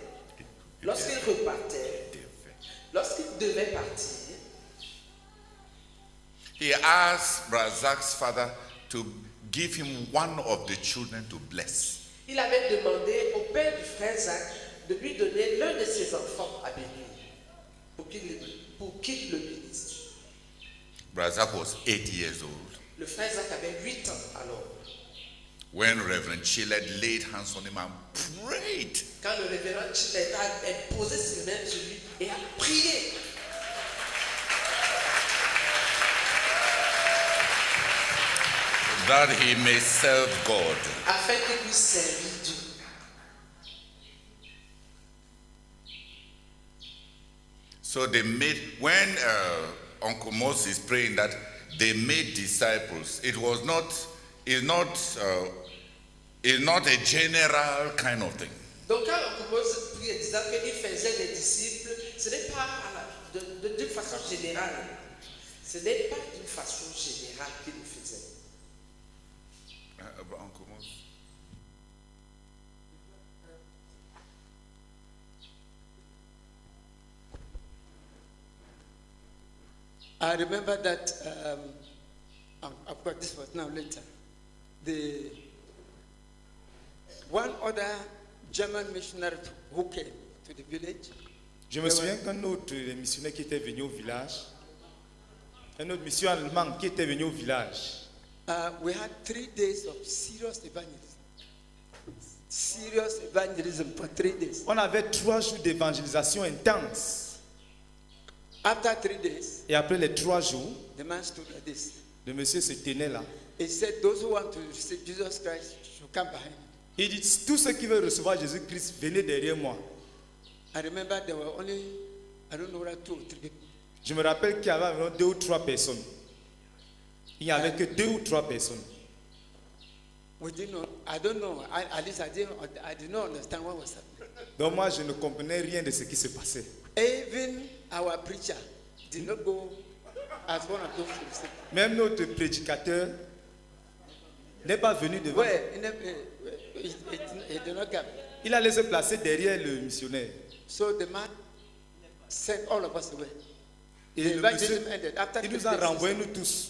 lorsqu'il repartait, lorsqu'il devait partir, he asked Brother Zach's father to give him one of the children to bless. il avait demandé au père du frère Zach de lui donner l'un de ses enfants à bénir pour qu'il le bénisse. Brother Zach was 8 years old Le frère Zach avait 8 ans alors. when Reverend Chillhead laid hands on him and prayed. Quand le révérend Chillhead a imposé ses mains sur lui et a prié. That he may serve God. Afin qu'il puisse servir Dieu. So they made, when Uncle Moses is praying that they made disciples, it's not a general kind of thing. Donc quand on commence à prier disant qu'il faisait des disciples, ce n'est pas d'une façon générale. Ce n'est pas d'une façon générale qu'il le faisait. On commence. I remember that, of course, this was now later. The one other German missionary who came to the village. Je me souviens qu'un autre missionnaire qui était venu au village, un autre missionnaire allemand qui était venu au village, We had 3 days of serious evangelism. Serious evangelism for 3 days. on avait 3 jours d'évangélisation intense. After 3 days, Et après les 3 jours, the man stood like this. le monsieur se tenait là. He said, those who want to receive Jesus Christ should come behind me. Il dit, tous ceux qui veulent recevoir Jésus-Christ, venez derrière moi. I remember there were only, I don't know, whether 2 or 3 people. Je me rappelle qu'il y avait environ 2 ou 3 personnes. Il n'y avait que 2 ou 3 personnes. We didn't know, I don't know, at least I did not understand what was happening. Donc moi, je ne comprenais rien de ce qui se passait. Even our preacher did not go as one of those who received. Même notre prédicateur n'est pas venu devant. Well, he did not come. Il allait se placer derrière le missionnaire. So the man sent all of us away. Et The le evangelism monsieur, ended after il 3 nous a days. renvoyés, nous tous.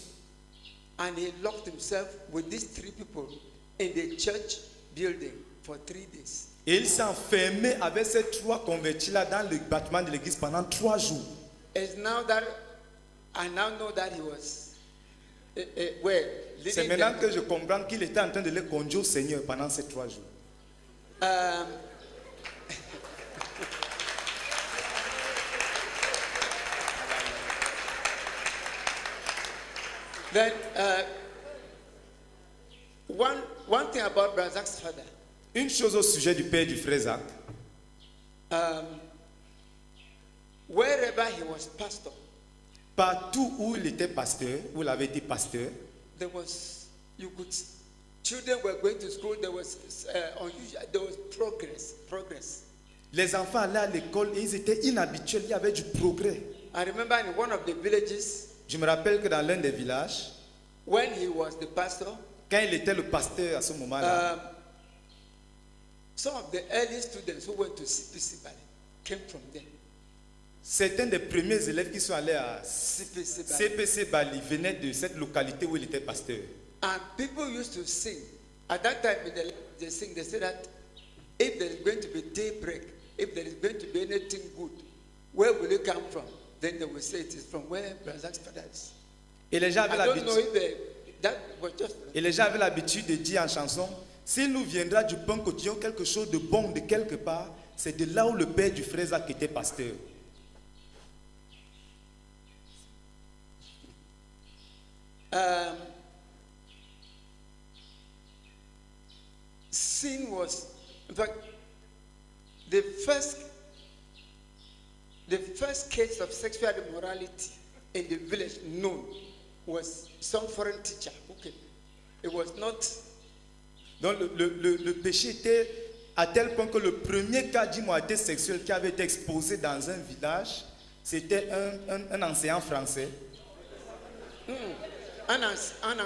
And he locked himself with these 3 people in the church building for 3 days. Et il s'est enfermé avec ces 3 convertis-là dans le bâtiment de l'église pendant 3 jours. It's now that I now know that he was well, C'est leading maintenant them. que je comprends qu'il était en train de les conduire au Seigneur pendant ces 3 jours. Then one thing about Brazak's father, Une chose au sujet du père du frère Zach. wherever he was pastor, Partout où il était pasteur, où il avait été pasteur, there was children were going to school. There was progress. les enfants allaient à l'école et ils étaient inhabituels, il y avait du progrès. I remember in one of the villages Je me rappelle que dans l'un des villages, when he was the pastor, quand il était le pasteur à ce moment-là, some of the early students who went to CPC Bali came from there. certains des premiers élèves qui sont allés à CPC Bali. CPC Bali venaient de cette localité où il était pasteur. And people used to sing. At that time, they sing. They say that if there is going to be daybreak, if there is going to be anything good, where will it come from? Then they will say it is from where Brazak's father is. Et les gens avaient I don't know l'habitude. if that was just. Et les gens avaient l'habitude de dire en chanson, s'il nous viendra du pain quotidien quelque chose de bon de quelque part, c'est de là où le père du frère Zach était pasteur. Sin was, in fact, the first case of sexual immorality in the village known was some foreign teacher. Okay, it was not. Donc le péché était à tel point que le premier cas d'immoralité sexuelle qui avait été exposé dans un village, c'était un enseignant français. Un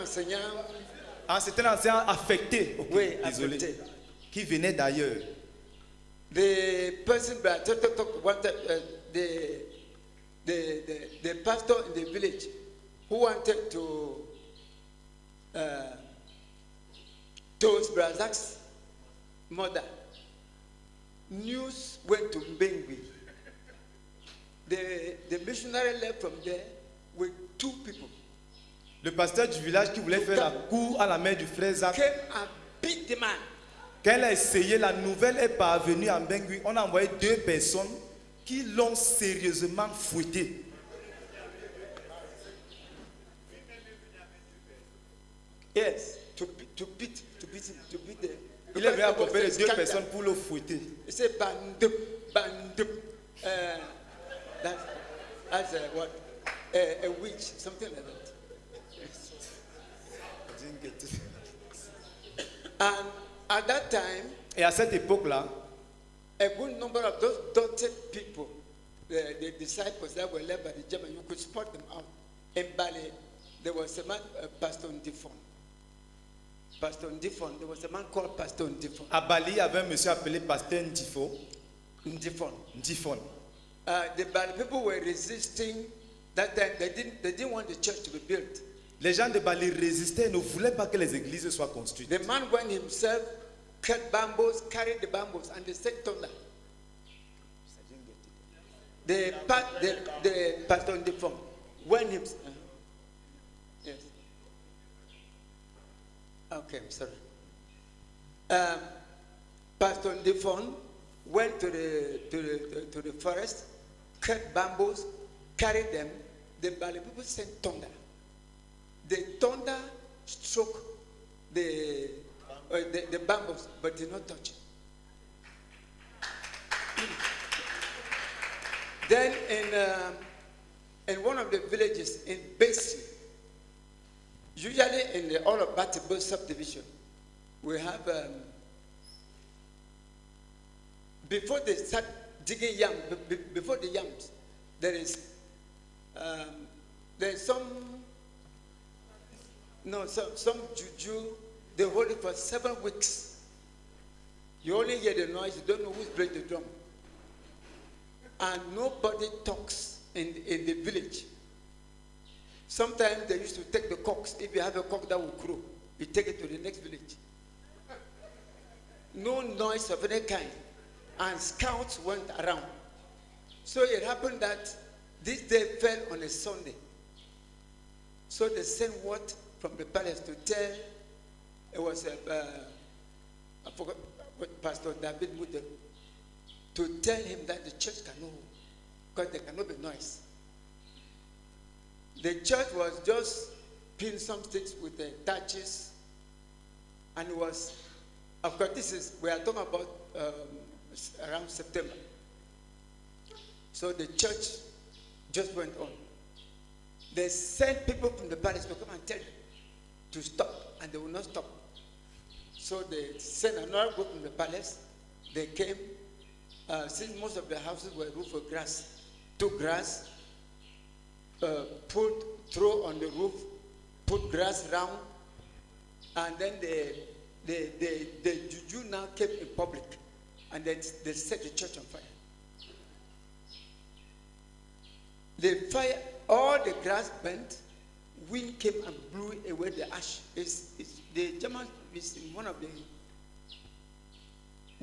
enseignant. Ah, c'était un enseignant affecté, ok, Oui, désolé, affecté. qui venait d'ailleurs. The person wanted the pastor in the village who wanted to toast Brazak's mother. News went to Mbengui. The missionary left from there with 2 people. Le pasteur du village qui voulait faire la cour à la mère du frère Zach, Came and beat the man. quand elle a essayé, la nouvelle est parvenue à Mbengui. On a envoyé 2 personnes qui l'ont sérieusement fouetté. Yes, to beat the. Il est venu accompagner 2 personnes pour le fouetter. He said, Bandup. That's what? A witch, something like that. And at that time, Et à cette époque-là, a good number of those dotted people the disciples that were led by the German, you could spot them out. In Bali, there was a man, Pastor Ndifon. Pastor Ndifon, there was a man called Pastor Ndifon. À Bali, il y avait un monsieur appelé Pasteur Ndifo. Ndifon. Ndifon. The Bali people were resisting that time. They didn't want the church to be built. Les gens de Bali résistaient et ne voulaient pas que les églises soient construites. The man went himself, cut bamboos, carried the bamboos, and they sent thunder. The Pastor Ndifon went himself. Yes. Okay, I'm sorry. Pastor Ndifon went to the forest, cut bamboos, carried them. The Bali people sent thunder. The thunder struck the bamboos, but did not touch it. Then in one of the villages in Besi, usually in the all of Batabo subdivision, we have before they start digging yams, before the yams, there's some juju. They hold it for 7 weeks. You only hear the noise. You don't know who's playing the drum. And nobody talks in the village. Sometimes they used to take the cocks. If you have a cock that will crow, you take it to the next village. No noise of any kind. And scouts went around. So it happened that this day fell on a Sunday. So they sent word from the palace to tell, it was I forgot what Pastor David Mude, to tell him that the church cannot, because there cannot be noise. The church was just pinning some sticks with the thatches, and it was, of course, we are talking about around September. So the church just went on. They sent people from the palace to come and tell them to stop, and they will not stop. So they sent another group from the palace. They came, since most of the houses were roofed with grass, took grass, throw on the roof, put grass around, and then the juju now came in public, and then they set the church on fire. The fire, all the grass burnt, wind came and blew away the ash. The German is in one of the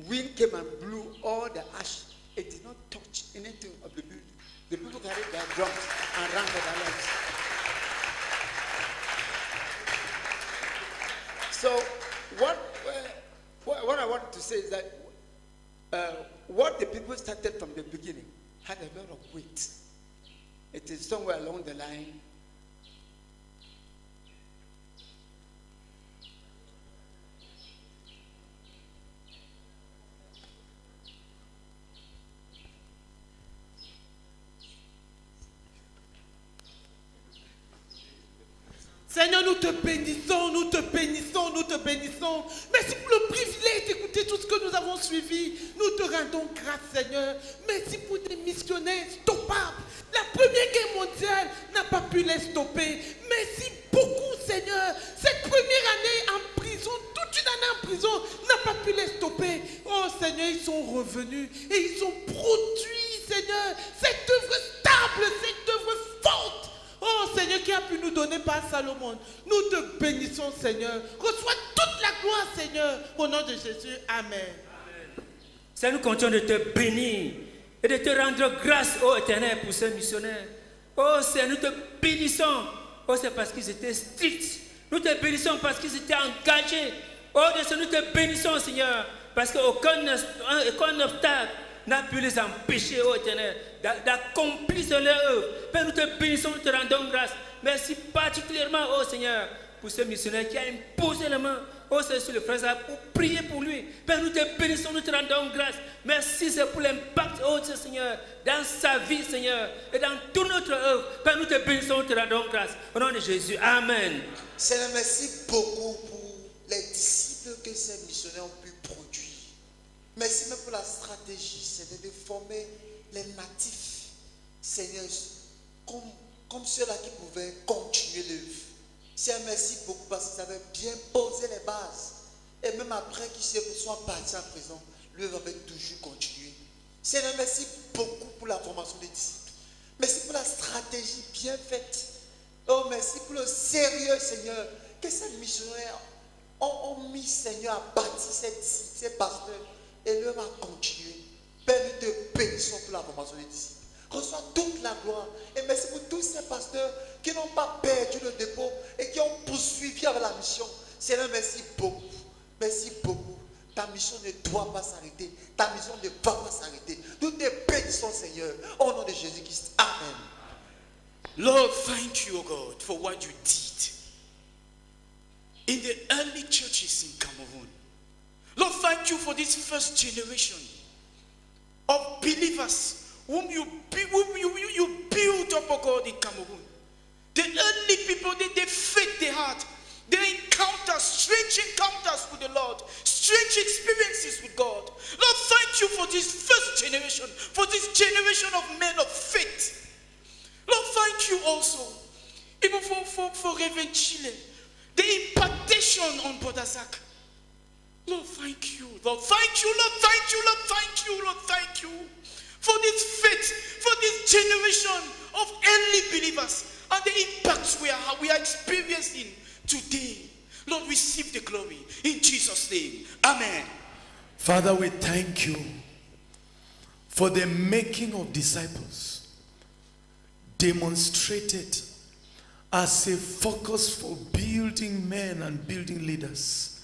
wind came and blew all the ash. It did not touch anything of the building. The people carried their drums and ran for their lives. So what I wanted to say is that what the people started from the beginning had a lot of weight. It is somewhere along the line. Seigneur, nous te bénissons, nous te bénissons, nous te bénissons. Merci pour le privilège d'écouter tout ce que nous avons suivi. Nous te rendons grâce, Seigneur. Merci pour des missionnaires stoppables. La Première Guerre mondiale n'a pas pu les stopper. Merci beaucoup, Seigneur. Cette première année en prison, toute une année en prison, n'a pas pu les stopper. Oh, Seigneur, ils sont revenus et ils ont produit, Seigneur, cette œuvre stable, cette œuvre forte. Oh Seigneur, qui a pu nous donner par Salomon. Nous te bénissons, Seigneur. Reçois toute la gloire, Seigneur. Au nom de Jésus, Amen. Seigneur, nous continuons de te bénir et de te rendre grâce, ô Éternel, pour ces missionnaires. Oh Seigneur, nous te bénissons. Oh, c'est parce qu'ils étaient stricts. Nous te bénissons parce qu'ils étaient engagés. Oh Seigneur, nous te bénissons, Seigneur, parce qu'aucun obstacle n'a pu les empêcher, ô Éternel, d'accomplir leur œuvre. Père, nous te bénissons, nous te rendons grâce. Merci particulièrement, ô Seigneur, pour ce missionnaire qui a imposé la main, ô Seigneur, sur le frère, pour prier pour lui. Père, nous te bénissons, nous te rendons grâce. Merci, c'est pour l'impact, ô Seigneur, dans sa vie, Seigneur, et dans toute notre œuvre. Père, nous te bénissons, nous te rendons grâce. Au nom de Jésus, Amen. Seigneur, merci beaucoup pour les disciples que ces missionnaires ont pu produire. Merci même pour la stratégie, c'est de former les natifs Seigneur, comme ceux-là qui pouvaient continuer l'œuvre. Seigneur, merci beaucoup parce qu'ils avaient bien posé les bases. Et même après qu'ils soient partis à présent, l'œuvre avait toujours continué. Seigneur, merci beaucoup pour la formation des disciples. Merci pour la stratégie bien faite. Oh, merci pour le sérieux, Seigneur, que ces missionnaires ont mis, Seigneur, à bâtir ces disciples, ces pasteurs, et l'œuvre a continué. Père, nous te bénissons pour la formation des disciples. Reçois toute la gloire. Et merci pour tous ces pasteurs qui n'ont pas perdu le dépôt et qui ont poursuivi avec la mission. Seigneur, merci beaucoup. Merci beaucoup. Ta mission ne doit pas s'arrêter. Ta mission ne va pas s'arrêter. Nous te bénissons, Seigneur. Au nom de Jésus-Christ. Amen. Lord, thank you, O God, for what you did in the early churches in Cameroon. Lord, thank you for this first generation of believers whom you built up, O God, in Cameroon. The early people, they faith they had. They encounter strange encounters with the Lord, strange experiences with God. Lord, thank you for this first generation, for this generation of men of faith. Lord, thank you also, even for Reverend Chile, the impartation on Brother Zach. Lord, thank you. Lord, thank you. Lord, thank you. Lord, thank you. Lord, thank you for this faith, for this generation of early believers and the impacts we are experiencing today. Lord, receive the glory in Jesus' name. Amen. Father, we thank you for the making of disciples demonstrated as a focus for building men and building leaders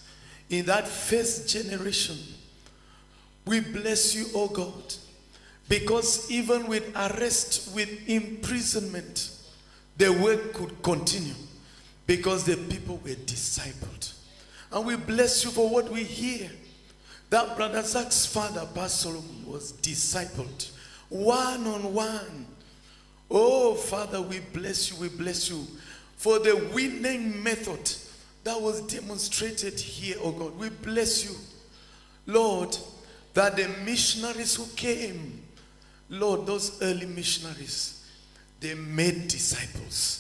in that first generation. We bless you, O God, because even with arrest, with imprisonment, the work could continue because the people were discipled. And we bless you for what we hear, that Brother Zach's father, Pastor Solomon, was discipled one-on-one. Oh, Father, we bless you for the winning method that was demonstrated here, oh God. We bless you, Lord, that the missionaries who came, Lord, those early missionaries, they made disciples.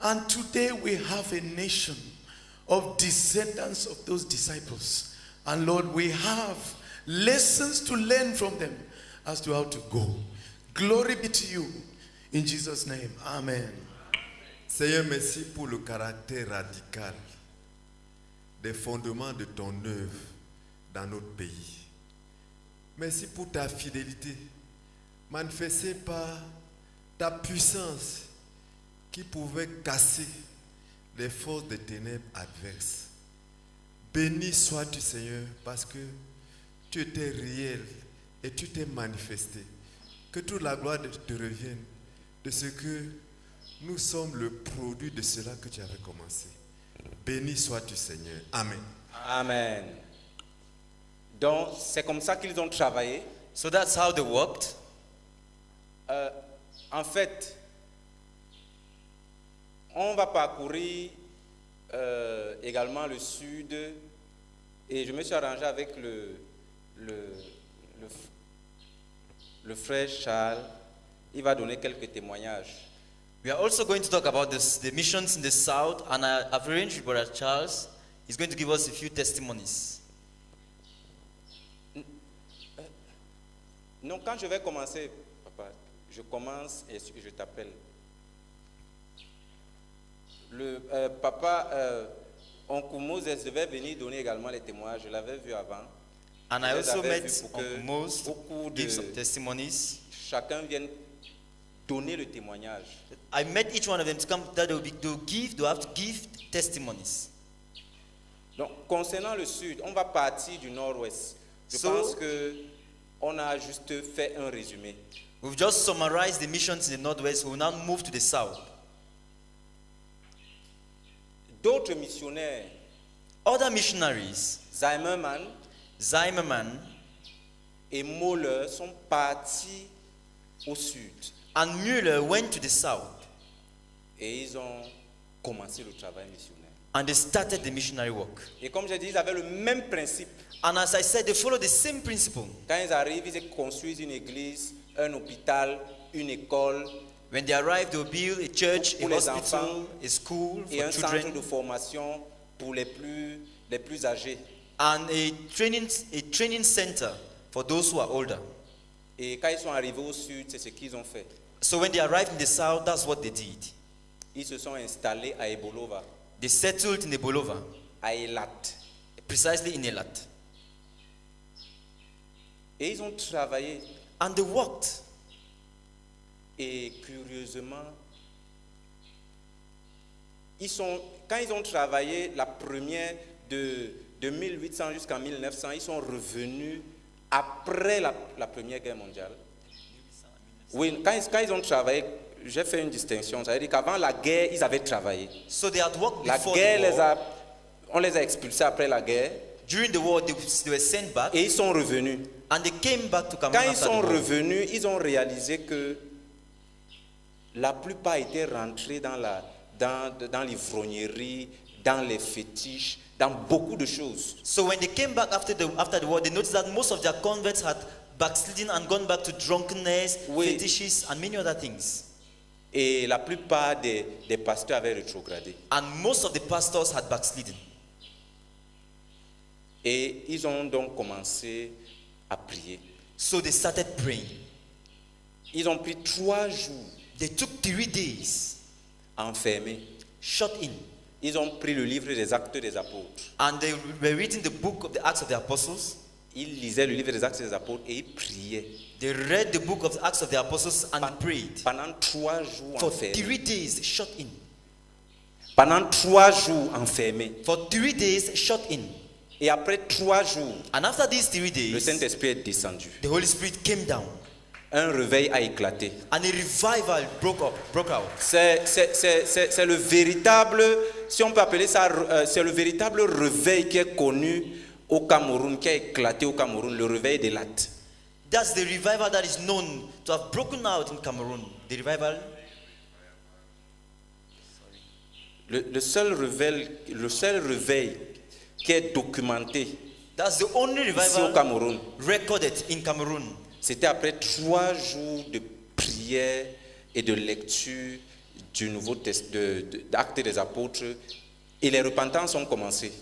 And today we have a nation of descendants of those disciples. And Lord, we have lessons to learn from them as to how to go. Glory be to you. In Jesus' name, amen. Seigneur, merci pour le caractère radical des fondements de ton œuvre dans notre pays. Merci pour ta fidélité, manifestée par ta puissance qui pouvait casser les forces des ténèbres adverses. Béni sois-tu, Seigneur, parce que tu étais réel et tu t'es manifesté. Que toute la gloire te revienne de ce que nous sommes le produit de cela que tu avais commencé. Béni sois-tu, Seigneur. Amen. Amen. Donc, c'est comme ça qu'ils ont travaillé. So that's how they worked. En fait, on va parcourir également le sud et je me suis arrangé avec le frère Charles. Il va donner quelques témoignages. We are also going to talk about the missions in the south, and I've arranged with Brother Charles. He's going to give us a few testimonies. Non, quand je vais commencer, papa, je commence et je t'appelle. Le papa Oncle Moses devait venir donner également les témoignages. Je l'avais vu avant. And I also met Uncle Moses to give some testimonies. Chacun vienne donner le témoignage. I met each one of them to come that they have to give testimonies. Donc, concernant le sud, on va partir du nord-ouest. Je pense que on a juste fait un résumé. We've just summarized the missions in the northwest. We will now move to the south. D'autres missionnaires, other missionaries, Zimmerman et Moller sont partis au sud. And Müller went to the south. Et ils ont commencé le travail missionnaire. And they started the missionary work. Et comme j'ai dit, ils avaient le même principe. And as I said, they follow the same principle. Quand ils arrivent, ils construisent une église, un hôpital, une école When they arrive, they will build a church, a pour les hospital, enfants a school et for un centre children, de formation pour les plus âgés. and a training center for those who are older. Et quand ils sont arrivés au sud, c'est ce qu'ils ont fait. So when they arrived in the south, that's what they did. Ils se sont installés à Ebolova, They settled in Ebolova, à Elat. precisely in Elat. Et ils ont travaillé. And they worked. Et curieusement, quand ils ont travaillé la première de 1800 jusqu'en 1900, ils sont revenus après la Première Guerre mondiale. Oui, quand ils ont travaillé, j'ai fait une distinction. Ça veut dire qu'avant la guerre, ils avaient travaillé. So they had worked La before guerre, the war. on les a expulsés après la guerre. During the war, they were sent back. Et ils sont revenus. And they came back to Cameroon Quand ils after sont the war. revenus, ils ont réalisé que la plupart étaient rentrés dans l'ivrognerie, dans les fétiches, dans beaucoup de choses. So when they came back after the war, they noticed that most of their converts had backslidden and gone back to drunkenness, fetishes, and many other things. Et la plupart des pasteurs avaient rétrogradé. And most of the pastors had backslidden. Et ils ont donc commencé à prier. So they started praying. Ils ont pris 3 jours. They took 3 days. Enfermés. Shut in. Ils ont pris le livre des Actes des Apôtres. And they were reading the book of the Acts of the Apostles. Ils lisaient le livre des Actes des Apôtres et ils priaient. They read the book of the Acts of the Apostles and prayed. Pendant 3 jours For enfermés. 3 days, shut in. Pendant 3 jours enfermés. For 3 days, shut in. Et après 3 jours, and after these 3 days, le Saint-Esprit est descendu. The Holy Spirit came down. Un réveil a éclaté. And a revival broke out. C'est le véritable, si on peut appeler ça, c'est le véritable réveil qui est connu au Cameroun, qui a éclaté au Cameroun, le réveil des lattes. That's the revival that is known to have broken out in Cameroon. The revival. Le seul réveil qui est documenté. That's the only revival ici au Cameroun. Recorded in Cameroon. C'était après 3 jours de prière et de lecture du Nouveau Testament, d'Actes des Apôtres, et les repentances ont commencé.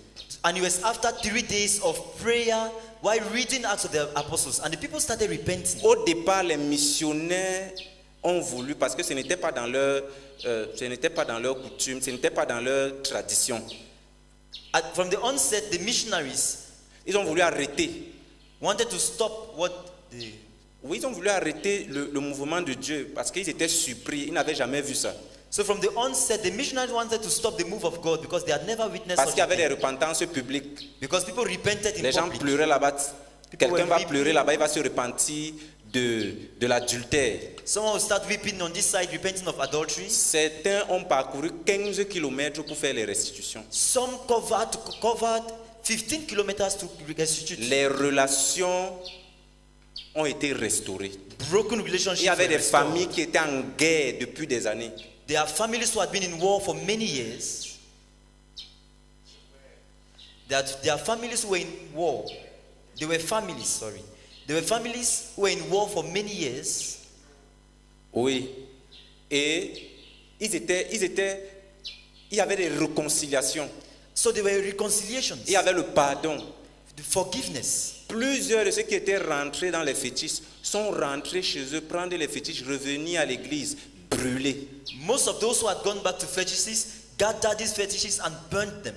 And it was after 3 days of prayer while reading Acts of the Apostles, and the people started repenting. Au départ, les missionnaires ont voulu, parce que ce n'était pas dans leur coutume, ce n'était pas dans leur tradition. From the onset, the missionaries, ils ont voulu arrêter. Wanted to stop what the Oui, ils ont voulu arrêter le mouvement de Dieu parce qu'ils étaient surpris, ils n'avaient jamais vu ça. So from the onset, the missionaries wanted to stop the move of God because they had never witnessed. Parce qu'il y avait des repentances publiques. Because people repented in Les gens public. pleuraient là-bas. Quelqu'un va pleurer là-bas, il va se repentir de l'adultère. Someone will start weeping on this side, repenting of adultery. Certains ont parcouru 15 km pour faire les restitutions. Some covered 15 kilometers to restitute. Les relations ont été restaurées. Broken relationships. Il y avait des familles qui étaient en guerre depuis des années. There are families who had been in war for many years. There are families who were in war. They were families, sorry. There were families who were in war for many years. Oui. Et il y avait des réconciliations. So there were reconciliations. Il y avait le pardon. The forgiveness. Plusieurs de ceux qui étaient rentrés dans les fétiches sont rentrés chez eux, prendre les fétiches, revenir à l'église, brûler. Most of those who had gone back to fetishes gathered these fetishes and burnt them.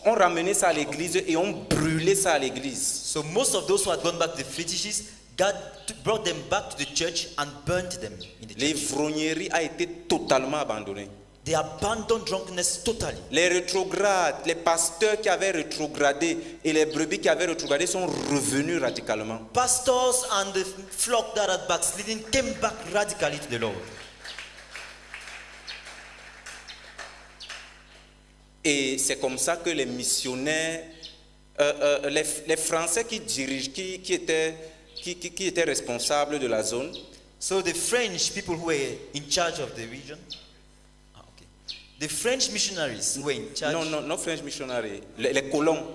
On ramenait ça à l'église et on brûlait ça à l'église. So most of those who had gone back to the fetishes brought them back to the church and burnt them in the church. L'ivrognerie a été totalement abandonnée. They abandoned drunkenness totally. Les rétrogrades, les pasteurs qui avaient rétrogradé et les brebis qui avaient rétrogradé sont revenus radicalement. Pastors and the flock that had backslidden came back radically to the Lord. Et c'est comme ça que les missionnaires, les Français qui dirigent, qui étaient responsables de la zone. So the French people who were in charge of the region. The French missionaries were in charge. Non, French missionaries. Les colons.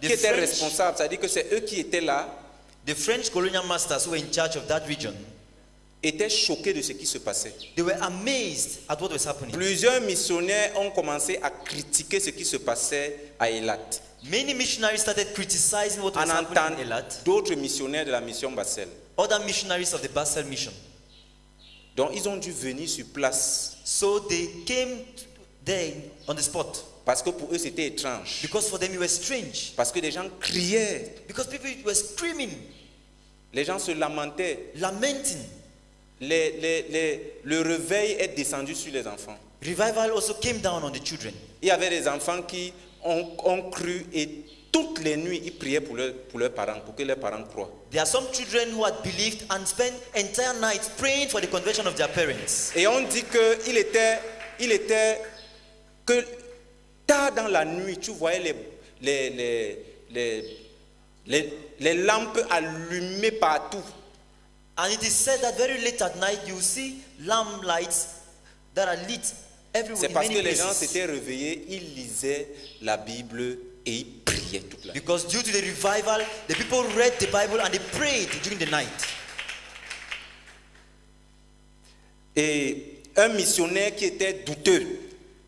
qui étaient responsables, c'est-à-dire que c'est eux qui étaient là, The French colonial masters who were in charge of that region, étaient choqués de ce qui se passait. they were amazed at what was happening. Plusieurs missionnaires ont commencé à critiquer ce qui se passait à Eilat. Many missionaries started criticizing what was En happening entendant in Eilat. d'autres missionnaires de la mission Bassel. Other missionaries of the Basel mission. Donc ils ont dû venir sur place. So they came there on the spot. Parce que pour eux c'était étrange. Because for them it was strange. Parce que des gens criaient. Because people were screaming. Les gens se lamentaient. Lamenting. Le réveil est descendu sur les enfants. Revival also came down on the children. Il y avait des enfants qui ont cru et toutes les nuits ils priaient pour leurs parents, pour que leurs parents croient. There are some children who had believed and spent entire nights praying for the conversion of their parents. Et on dit qu'il était que tard dans la nuit, tu voyais les lampes allumées partout. And it is said that very late at night you see lamp lights that are lit everywhere. C'est parce que les gens places. s'étaient réveillés, ils lisaient la Bible et ils priaient toute la nuit. Because due to the revival, the people read the Bible and they prayed during the night. Et un missionnaire qui était douteux,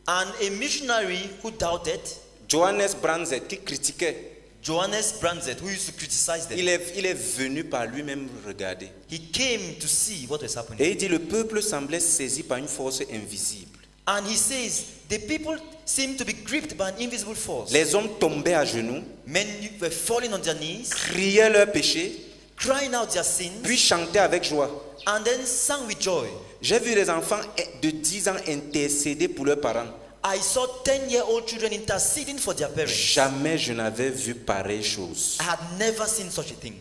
And a missionary who doubted, Johannes Brandt, qui critiquait, Johannes Brandt, who used to criticize them, il est venu par lui-même regarder. he came to see what was happening. Et il dit, le peuple semblait saisi par une force invisible. And he says, the people seemed to be gripped by an invisible force. Les hommes tombaient à genoux, Men were falling on their knees, criaient leurs péchés, crying out their sins, puis chantaient avec joie. and then sang with joy. J'ai vu des enfants de 10 ans intercéder pour leurs parents. I saw 10-year-old children interceding for their parents. Jamais je n'avais vu pareille chose. I had never seen such a thing.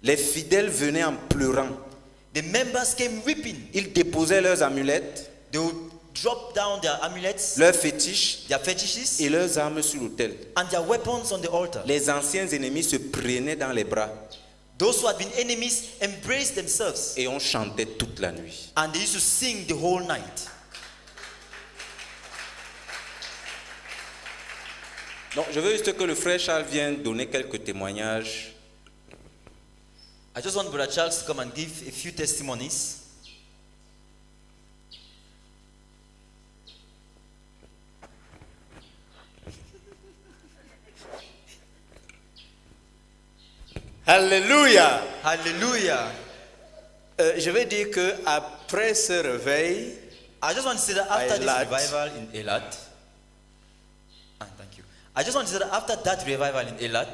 Les fidèles venaient en pleurant. The members came weeping. Ils déposaient leurs amulettes, They would drop down their amulets, leurs fétiches their fetishes, et leurs armes sur l'autel. and their weapons on the altar. Les anciens ennemis se prenaient dans les bras Those who had been enemies embraced themselves, et on chantait toute la nuit. and they used to sing the whole night. Donc, je veux juste que le frère Charles vienne donner quelques témoignages. I just want Brother Charles to come and give a few testimonies. Alléluia. Hallelujah. Je vais dire que après ce réveil, I just want to say that after this Eilat. revival in Eilat, thank you. I just want to say that after that revival in Eilat,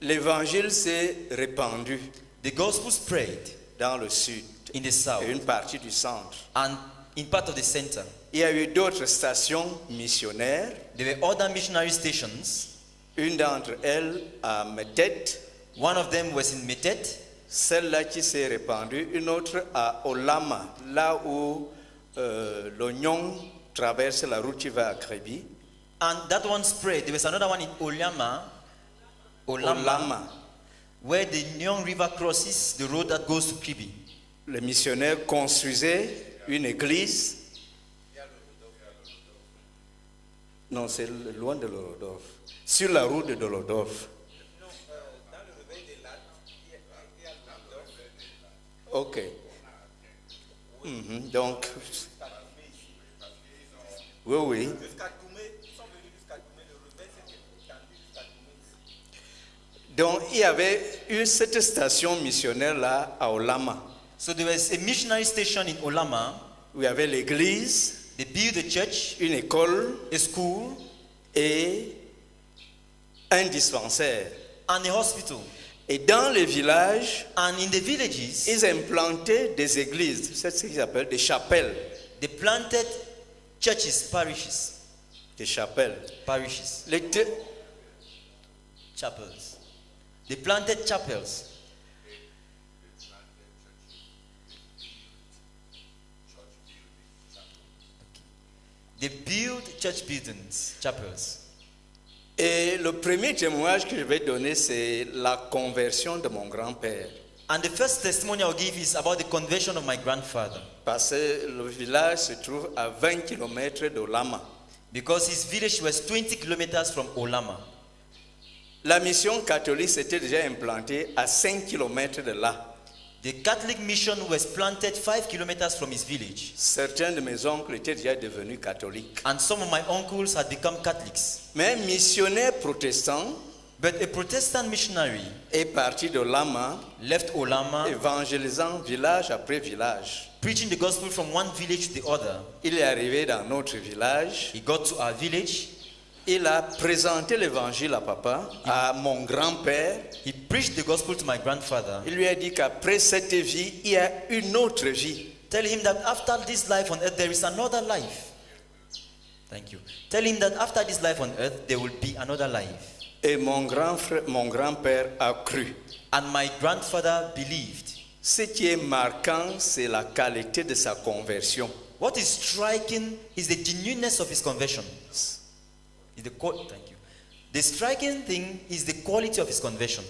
l'évangile s'est répandu the gospel spread dans le sud in the south et une partie du centre. and in part of the center. Il y a eu d'autres stations missionnaires, There were other missionary stations. une d'entre elles à Metet, One of them was in Metet, celle-là qui s'est répandue, une autre à Olama, là où l'oignon traverse la route qui va à Créby. and that one spread. There was another one in Olama, Olama. where the Nyong River crosses the road that goes to Kribi. Les missionnaires construisaient une église. Non, c'est loin de Lolodorf. Sur la route de Lolodorf. Ok. Donc, oui. Donc, il y avait eu cette station missionnaire-là à Olama, So there was a missionary station in Olama. où il y avait l'église, They built a church, une école a school, et un dispensaire. and a hospital. Et dans les villages, And in the villages, ils implantaient des églises, c'est ce qu'ils appellent des chapelles. they planted churches, parishes, Des chapelles. chapels. They planted chapels. They built church buildings, chapels. Et le premier témoignage que je vais donner, c'est la conversion de mon grand-père. And the first testimony I'll give is about the conversion of my grandfather. Parce que le village se trouve à 20 km d'Olama. Because his village was 20 kilometers from Olama. La mission catholique s'était déjà implantée à 5 km de là. The Catholic mission was planted 5 kilometers from his village. Certains de mes oncles étaient déjà devenus catholiques. And some of my uncles had become Catholics. Mais un missionnaire protestant But a Protestant missionary est parti de Lama, left Olama, évangélisant village après village. preaching the gospel from one village to the other. Il est arrivé dans notre village. He got to our village. Il a présenté l'évangile à papa, à mon grand-père. He preached the gospel to my grandfather. Il lui a dit qu'après cette vie, il y a une autre vie. Tell him that after this life on earth, there is another life. Thank you. Tell him that after this life on earth, there will be another life. Et mon grand-père a cru. And my grandfather believed. Ce qui est marquant, c'est la qualité de sa conversion. What is striking is the genuineness of his conversion. Thank you. The striking thing is the quality of his conversion.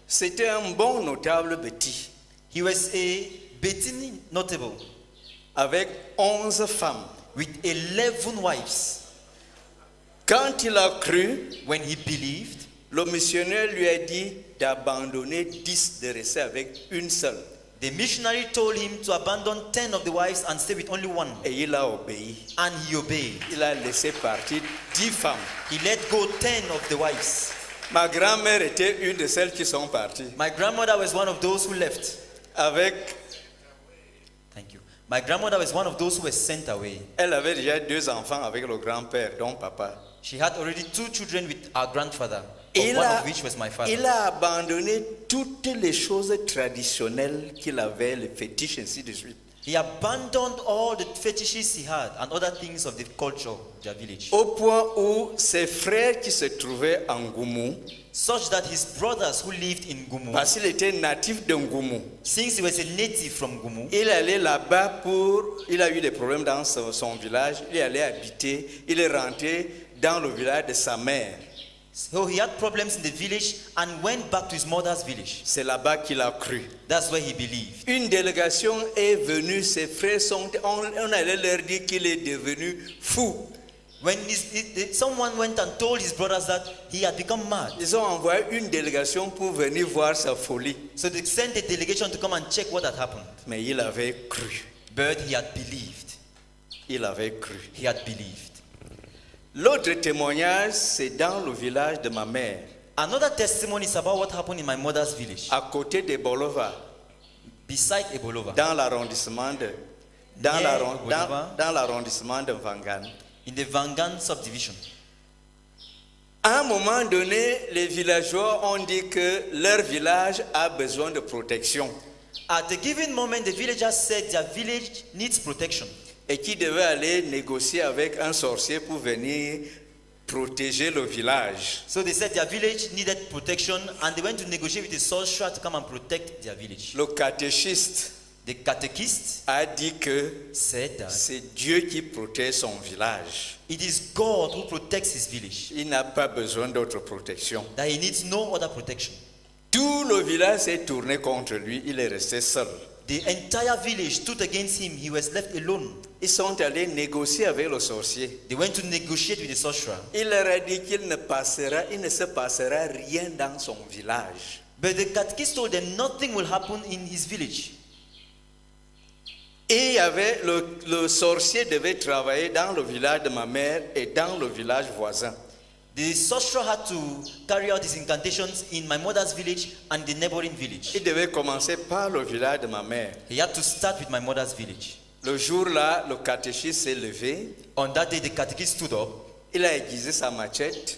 C'était un bon notable Béti. He was a Béti notable. Avec 11 femmes. With 11 wives. Quand il a cru, when he believed, le missionnaire lui a dit d'abandonner 10, de rester avec une seule. The missionary told him to abandon 10 of the wives and stay with only one. Et il a obéi. And he obeyed. Il a laissé partir 10 femmes. He let go 10 of the wives. Ma grand-mère était une de celles qui sont parties. My grandmother was one of those who left. Avec. Thank you. My grandmother was one of those who were sent away. Elle avait déjà 2 enfants avec le grand-père, dont papa. She had already 2 children with our grandfather. One of which was my father. Il a abandonné toutes les choses traditionnelles qu'il avait, les fétiches, ainsi de suite. He abandoned all the fetishes he had and other things of the culture of their village. Au point où ses frères qui se trouvaient en Goumou, such that his brothers who lived in Gumu, parce qu'il était natif de Goumou, since he was a native from Gumu, il allait là-bas il a eu des problèmes dans son village, il allait habiter, il est rentré dans le village de sa mère. So he had problems in the village and went back to his mother's village. C'est là-bas qu'il a cru. That's where he believed. Une délégation est venue, ses frères on allait leur dire qu'il est devenu fou. When someone went and told his brothers that he had become mad. Ils ont envoyé une délégation pour venir voir sa folie. So they sent a delegation to come and check what had happened. Mais il avait cru. But he had believed. Il avait cru. He had believed. L'autre témoignage, c'est dans le village de ma mère. Another testimony is about what happened in my mother's village. À côté de Bolova. Beside Ebolova. Dans l'arrondissement de l'arrondissement de Vangan. In the Vangan subdivision. À un moment donné, les villageois ont dit que leur village a besoin de protection. At a given moment, the villagers said their village needs protection. Et qui devait aller négocier avec un sorcier pour venir protéger le village. So they said their village needed protection and they went to negotiate with a sorcerer to come and protect their village. Le catéchiste, the catechist, a dit que c'est Dieu qui protège son village. It is God who protects his village. Il n'a pas besoin d'autre protection. That he needs no other protection. Tout le village s'est tourné contre lui, il est resté seul. The entire village stood against him. He was left alone. Ils sont allés négocier avec le sorcier. They went to negotiate with the sorcerer. Il leur a dit qu'il ne se passera rien dans son village. But the catechist told them nothing will happen in his village. Et il y avait le sorcier devait travailler dans le village de ma mère et dans le village voisin. The sorcerer had to carry out his incantations in my mother's village and the neighboring village. Il devait commencer par le village de ma mère. He had to start with my mother's village. Le jour-là, le catéchiste s'est levé. On that day, the catechist stood up. Il a aiguisé sa machette.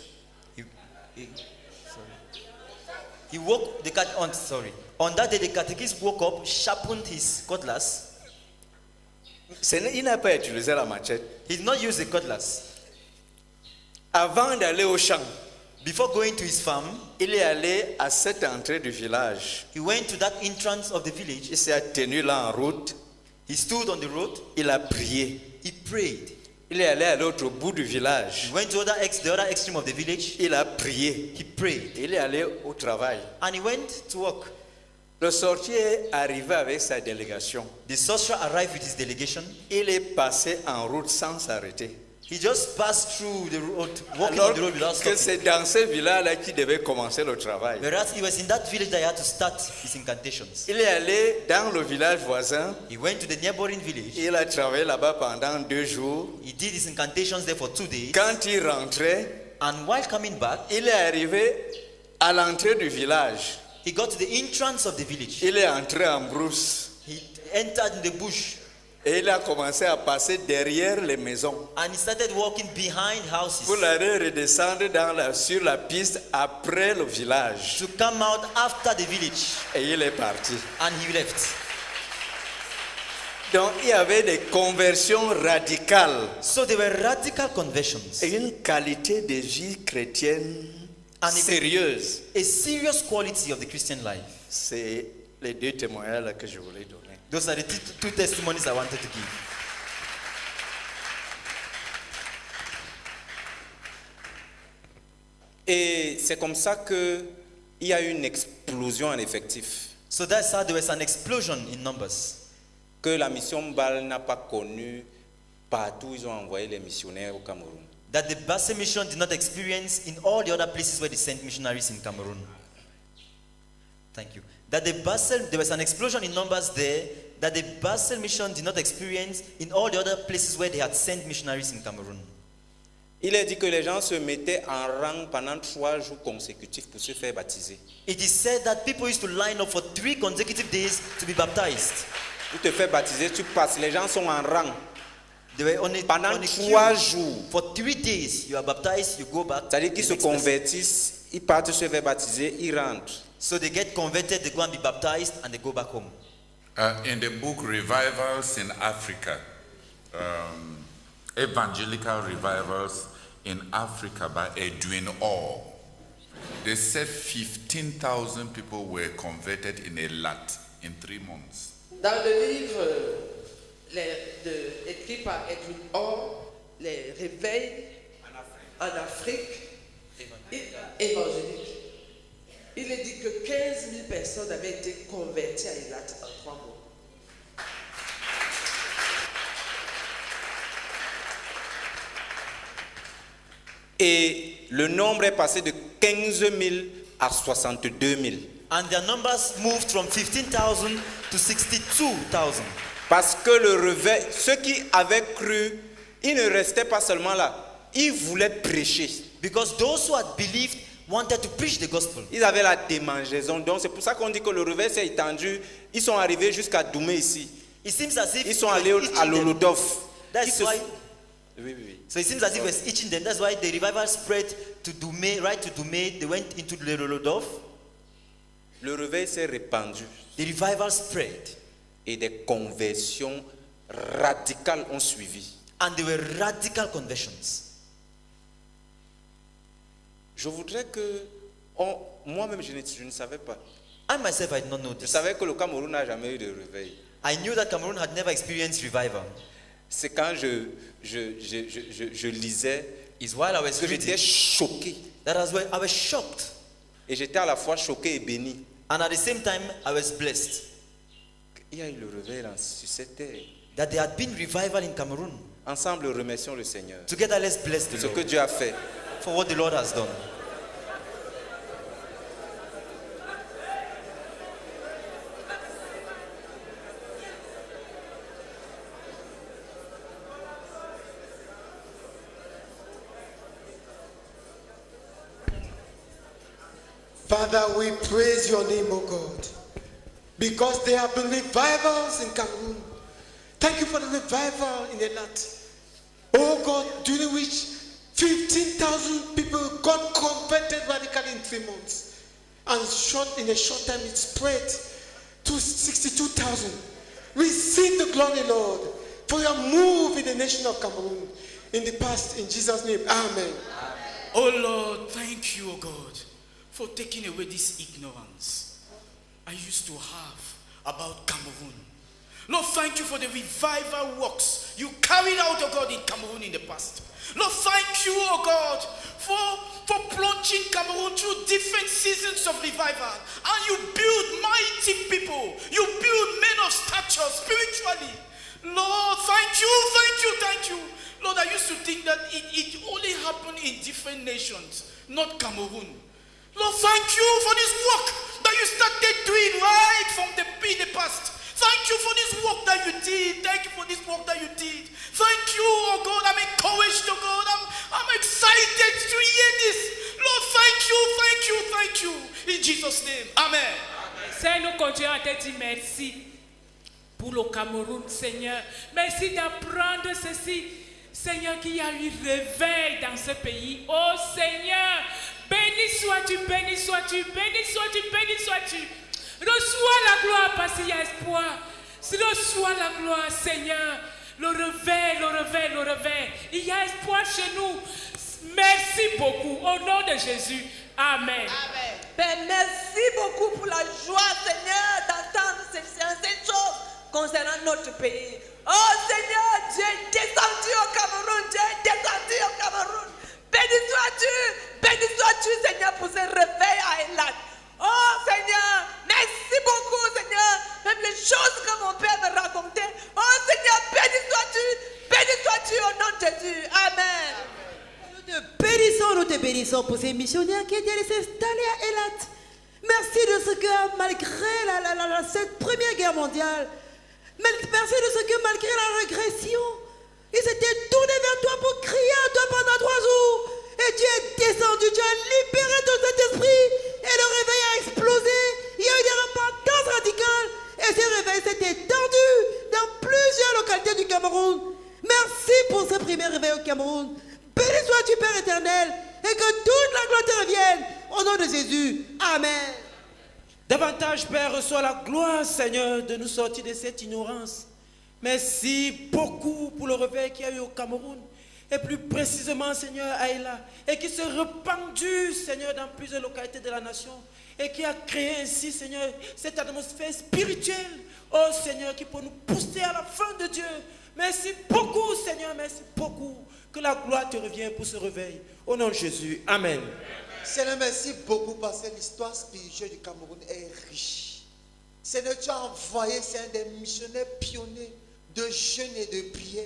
On that day, the catechist woke up, sharpened his cutlass. Il n'a pas utilisé la machette. He did not use the cutlass. Avant d'aller au champ, before going to his farm, il est allé à cette entrée du village. He went to that entrance of the village. Il s'est tenu là en route. He stood on the road. Il a prié. He prayed. Il est allé à l'autre bout du village. He went to the other extreme of the village. Il a prié. He prayed. Il est allé au travail. And he went to work. Le sorcier est arrivé avec sa délégation. The sorcerer arrived with his delegation. Il est passé en route sans s'arrêter. He just passed through the road, walking Alors on the road without que stopping. c'est dans ce village-là qu'il devait commencer le travail. Whereas he was in that village that he had to start his incantations. Il est allé dans le village voisin. He went to the neighboring village. Il a travaillé là-bas pendant 2 jours. He did his incantations there for 2 days. Quand il rentrait, And while coming back, il est arrivé à l'entrée du village. he got to the entrance of the village. Il est entré en brousse. He entered in the bush. Et il a commencé à passer derrière les maisons. And he started walking behind houses. Pour aller redescendre sur la piste après le village. To come out after the village. Et il est parti. And he left. Donc il y avait des conversions radicales. So there were radical conversions. Et une qualité de vie chrétienne sérieuse. A serious quality of the Christian life. C'est les 2 témoignages que je voulais donner. Those are the 2 testimonies I wanted to give. Et c'est comme ça qu'il y a eu une explosion en effectifs. So that's how there was an explosion in numbers. Que la mission BAL n'a pas connu partout où ils ont envoyé les missionnaires au Cameroun. That the Basel mission did not experience in all the other places where they sent missionaries in Cameroon. Thank you. That the Basel, there was an explosion in numbers there that the Basel mission did not experience in all the other places where they had sent missionaries in Cameroon. Il est dit que les gens se mettaient en rang pendant 3 jours consécutifs pour se faire baptiser. It is said that people used to line up for 3 consecutive days to be baptized. Pour te faire baptiser, tu passes. Les gens sont en rang. Pendant 3 jours. For 3 days, you are baptized, you go back. C'est-à-dire qu'ils se convertissent, ils partent se faire baptiser, ils rentrent. So they get converted, they go and be baptized, and they go back home. In the book Revivals in Africa, Evangelical Revivals in Africa by Edwin Orr, they said 15,000 people were converted in a lot in 3 months. Dans le livre écrit par Edwin Orr, les réveils en Afrique évangélique, il est dit que 15 000 personnes avaient été converties à Eilat en 3 mois. Et le nombre est passé de 15 000 à 62 000. And their numbers moved from 15,000 to 62,000. Parce que le réveil, ceux qui avaient cru, ils ne restaient pas seulement là, ils voulaient prêcher. Because those who had believed wanted to preach the gospel. Ils avaient la démangeaison. Donc c'est pour ça qu'on dit que le réveil s'est étendu. Ils sont arrivés jusqu'à Doumé ici. It seems as if ils sont allés à Lolodov. That's why. Oui, oui, oui. So it seems as if it was itching them. That's why the revival spread to Doumé, right to Doumé. They went into the Lolodov. Le réveil s'est répandu. The revival spread. Et des conversions radicales ont suivi. And there were radical conversions. Je voudrais que moi-même je ne savais pas. I myself I did not know Je this. savais que le Cameroun n'a jamais eu de réveil. I knew that Cameroon had never experienced revival. C'est quand je lisais Is while I was que j'étais reading choqué. that as well I was shocked. Et j'étais à la fois choqué et béni. And at the same time I was blessed. Il y a eu le réveil sur cette terre. That there had been revival in Cameroon. Ensemble, remercions le Seigneur. Together let's bless the Ce Lord que Dieu a fait. for what the Lord has done. Father, we praise your name, O God, because there have been revivals in Cameroon. Thank you for the revival in Eilat. Oh God, during which 15,000 people got converted radically in 3 months. And in a short time it spread to 62,000. Receive the glory, Lord, for your move in the nation of Cameroon in the past. In Jesus' name, amen. Oh Lord, thank you, O God, for taking away this ignorance I used to have about Cameroon. Lord, thank you for the revival works you carried out, O God, in Cameroon in the past. Lord, thank you, O God, for plunging Cameroon through different seasons of revival. And you build mighty people. You build men of stature spiritually. Lord, thank you, thank you, thank you. Lord, I used to think that it only happened in different nations, not Cameroon. Lord, thank you for this work that you started doing right from the past. Thank you for this work that you did. Thank you for this work that you did. Thank you, oh God. I'm encouraged, oh God. I'm excited to hear this. Lord, thank you, thank you, thank you. In Jesus' name, amen. Seigneur, nous continuons à te dire merci pour le Cameroun, Seigneur. Merci d'apprendre ceci, Seigneur, qu'il y a eu réveil dans ce pays. Oh Seigneur, béni sois-tu, béni sois-tu, béni sois-tu, béni sois-tu. Reçois la gloire parce qu'il y a espoir. Reçois la gloire, Seigneur. Le réveil, le réveil, le réveil. Il y a espoir chez nous. Merci beaucoup. Au nom de Jésus. Amen. Amen. Père, merci beaucoup pour la joie, Seigneur, d'entendre ces choses concernant notre pays. Oh Seigneur, Dieu est descendu au Cameroun. Dieu est descendu au Cameroun. Béni sois-tu, Seigneur, pour ce réveil à Elat. Oh Seigneur, merci beaucoup, Seigneur. Même les choses que mon Père me racontait. Oh Seigneur, béni sois-tu au nom de Jésus. Amen. Nous te bénissons pour ces missionnaires qui étaient s'installer à Elat. Merci de ce que malgré cette première guerre mondiale, merci de ce que malgré la régression, ils s'étaient tournés vers toi pour crier à toi pendant 3 jours. Et tu es descendu, tu as libéré tout cet esprit et le réveil a explosé. Il y a eu des repentances radicales et ce réveil s'est étendu dans plusieurs localités du Cameroun. Merci pour ce premier réveil au Cameroun. Béni sois-tu, Père éternel, et que toute la gloire te revienne. Au nom de Jésus. Amen. Davantage, Père, reçois la gloire, Seigneur, de nous sortir de cette ignorance. Merci beaucoup pour le réveil qu'il y a eu au Cameroun. Et plus précisément, Seigneur, à Elat. Et qui s'est répandu, Seigneur, dans plusieurs localités de la nation. Et qui a créé ainsi, Seigneur, cette atmosphère spirituelle. Oh, Seigneur, qui peut nous pousser à la fin de Dieu. Merci beaucoup, Seigneur, merci beaucoup. Que la gloire te revienne pour ce réveil. Au nom de Jésus. Amen. Seigneur, merci beaucoup parce que l'histoire spirituelle du Cameroun est riche. Seigneur, tu as envoyé des missionnaires pionniers de jeûne et de prière.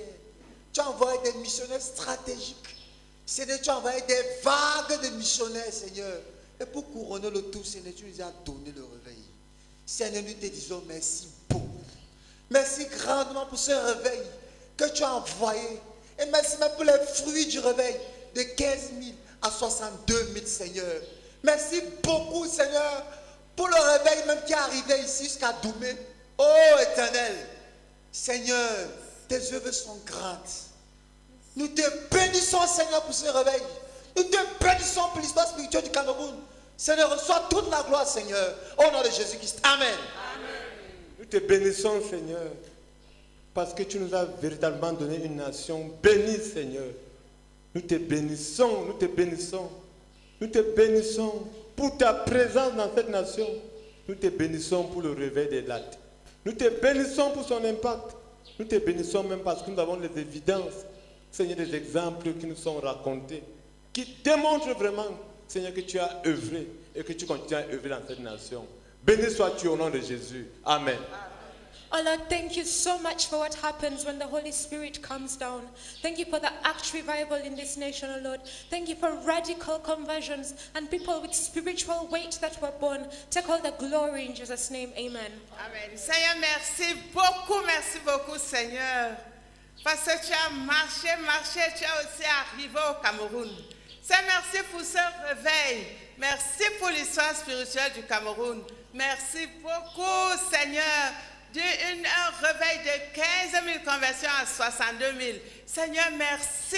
Tu as envoyé des missionnaires stratégiques. Seigneur, tu as envoyé des vagues de missionnaires, Seigneur. Et pour couronner le tout, Seigneur, tu nous as donné le réveil. Seigneur, nous te disons merci beaucoup. Merci grandement pour ce réveil que tu as envoyé. Et merci même pour les fruits du réveil de 15 000 à 62 000, Seigneur. Merci beaucoup, Seigneur, pour le réveil même qui est arrivé ici jusqu'à Doumé. Oh, Éternel, Seigneur, tes œuvres sont grandes. Nous te bénissons, Seigneur, pour ce réveil. Nous te bénissons pour l'histoire spirituelle du Cameroun. Seigneur, reçois toute la gloire, Seigneur. Au nom de Jésus-Christ. Amen. Amen. Nous te bénissons, Seigneur, parce que tu nous as véritablement donné une nation bénie, Seigneur. Nous te bénissons, nous te bénissons. Nous te bénissons pour ta présence dans cette nation. Nous te bénissons pour le réveil des lattes. Nous te bénissons pour son impact. Nous te bénissons même parce que nous avons les évidences, Seigneur, des exemples qui nous sont racontés, qui démontrent vraiment, Seigneur, que tu as œuvré et que tu continues à œuvrer dans cette nation. Béni sois-tu au nom de Jésus. Amen. Oh Lord, thank you so much for what happens when the Holy Spirit comes down. Thank you for the act revival in this nation, oh Lord. Thank you for radical conversions and people with spiritual weight that were born. Take all the glory in Jesus' name. Amen. Amen. Seigneur, merci beaucoup, Seigneur. Parce que tu as marché, tu as aussi arrivé au Cameroun. Seigneur, merci pour ce réveil. Merci pour l'histoire spirituelle du Cameroun. Merci beaucoup, Seigneur. Un réveil de 15 000 conversions à 62 000. Seigneur, merci.